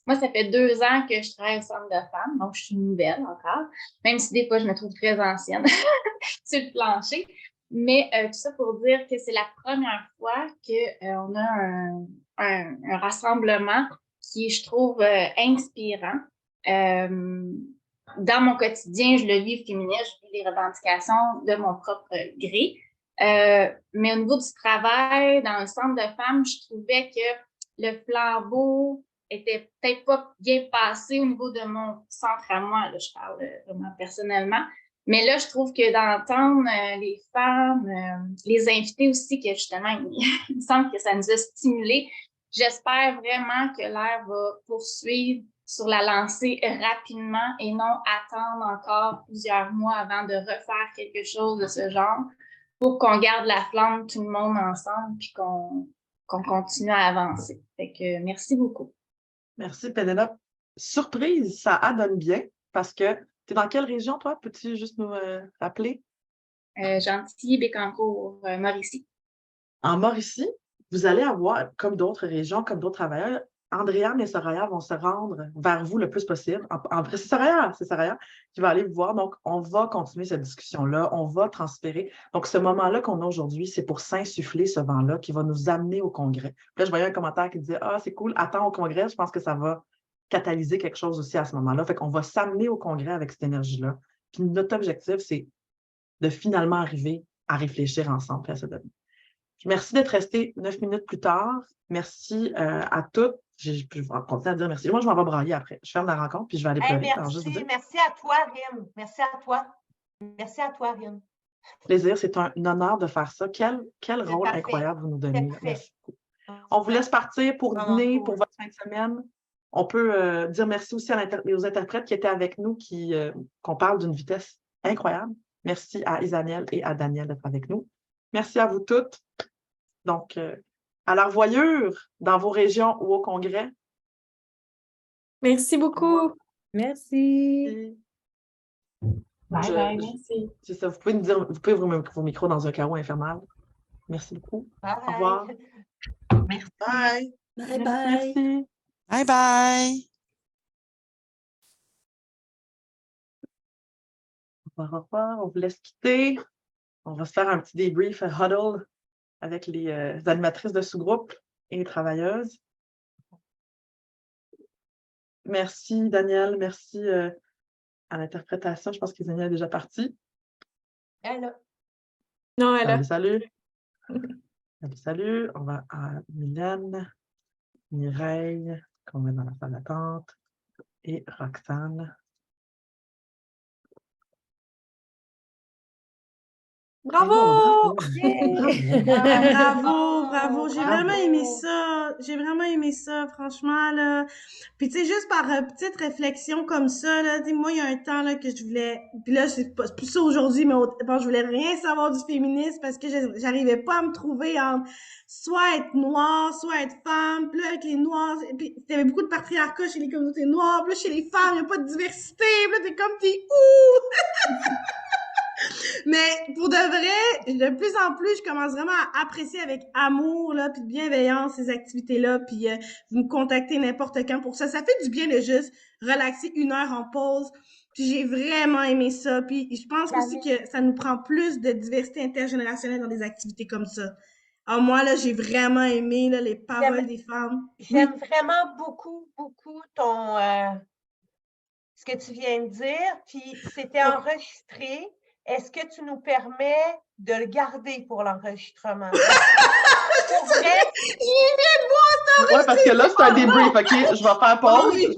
Speaker 13: Moi, ça fait 2 ans que je travaille au Centre de femmes, donc je suis nouvelle encore, même si des fois, je me trouve très ancienne sur le plancher. Mais tout ça pour dire que c'est la première fois qu'on a un rassemblement qui, je trouve, inspirant. Dans mon quotidien, je le vis féministe, je vis les revendications de mon propre gré. Mais au niveau du travail, dans le centre de femmes, je trouvais que le flambeau était peut-être pas bien passé au niveau de mon centre à moi. Là, je parle vraiment personnellement. Mais là, je trouve que d'entendre les femmes, les invités aussi, que justement, il me semble que ça nous a stimulés. J'espère vraiment que l'air va poursuivre sur la lancée rapidement et non attendre encore plusieurs mois avant de refaire quelque chose de ce genre pour qu'on garde la flamme tout le monde ensemble puis qu'on continue à avancer. Fait que merci beaucoup.
Speaker 1: Merci, Pénélope. Surprise, ça adonne bien parce que tu es dans quelle région, toi? Peux-tu juste nous rappeler?
Speaker 13: Gentilly, Bécancour, Mauricie.
Speaker 1: En Mauricie, vous allez avoir, comme d'autres régions, comme d'autres travailleurs, Andréane et Soraya vont se rendre vers vous le plus possible. C'est Soraya qui va aller vous voir. Donc, on va continuer cette discussion-là. On va transférer. Donc, ce moment-là qu'on a aujourd'hui, c'est pour s'insuffler ce vent-là qui va nous amener au congrès. Puis là, je voyais un commentaire qui disait « Ah, c'est cool, attends au congrès. » Je pense que ça va catalyser quelque chose aussi à ce moment-là. Fait qu'on va s'amener au congrès avec cette énergie-là. Puis notre objectif, c'est de finalement arriver à réfléchir ensemble et à se donner. Merci d'être resté 9 minutes plus tard. Merci à toutes. Je vais continuer à dire merci. Moi, je m'en vais brailler après. Je ferme la rencontre puis je vais aller pleurer.
Speaker 14: Merci à toi, Rim. Merci à toi. Merci à toi, Rim.
Speaker 1: Plaisir, c'est un honneur de faire ça. Quel rôle
Speaker 14: parfait.
Speaker 1: incroyable vous nous donnez. Merci beaucoup. On vous laisse partir pour dîner, pour votre fin de semaine. On peut dire merci aussi aux interprètes qui étaient avec nous, qu'on parle d'une vitesse incroyable. Merci à Isaniel et à Daniel d'être avec nous. Merci à vous toutes. Donc, à la revoyure dans vos régions ou au congrès.
Speaker 2: Merci beaucoup.
Speaker 9: Merci.
Speaker 10: Bye bye, merci.
Speaker 1: C'est ça. Vous pouvez nous dire, vous pouvez ouvrir vos micros dans un carreau infernal. Merci beaucoup.
Speaker 14: Bye.
Speaker 1: Au revoir.
Speaker 14: Merci.
Speaker 5: Bye.
Speaker 14: Bye bye.
Speaker 1: Merci.
Speaker 15: Bye bye.
Speaker 1: Au revoir. On vous laisse quitter. On va se faire un petit débrief huddle avec les animatrices de sous-groupe et les travailleuses. Merci, Daniel. Merci à l'interprétation. Je pense que Daniel est déjà parti.
Speaker 14: Elle a.
Speaker 2: Non, elle a.
Speaker 1: Salut. Salut. On va à Mylène, Mireille, qu'on met dans la salle d'attente, et Roxane.
Speaker 2: Bravo!
Speaker 7: Bravo. J'ai vraiment aimé ça. J'ai vraiment aimé ça, franchement, là. Puis, tu sais, juste par petite réflexion comme ça, là, moi, il y a un temps, là, que je voulais, puis là, c'est pas plus ça aujourd'hui, mais bon, je voulais rien savoir du féminisme parce que j'arrivais pas à me trouver entre soit être noire, soit être femme. Puis là, avec les noirs, puis il y avait beaucoup de patriarcat chez les communautés noires. Puis là, chez les femmes, il n'y a pas de diversité. Puis là, t'es comme, t'es où? Mais pour de vrai, de plus en plus, je commence vraiment à apprécier avec amour, là, puis bienveillance ces activités-là, puis vous me contactez n'importe quand pour ça. Ça fait du bien de juste relaxer 1 heure en pause. Puis j'ai vraiment aimé ça. Puis je pense aussi que ça nous prend plus de diversité intergénérationnelle dans des activités comme ça. Alors moi, là, j'ai vraiment aimé là, les paroles des femmes.
Speaker 14: J'aime vraiment beaucoup, beaucoup ton ce que tu viens de dire. Puis c'était enregistré. Est-ce que tu nous permets de le garder pour l'enregistrement? Pour vrai,
Speaker 1: Oui, parce que là, c'est un débrief, OK? Je vais faire pause.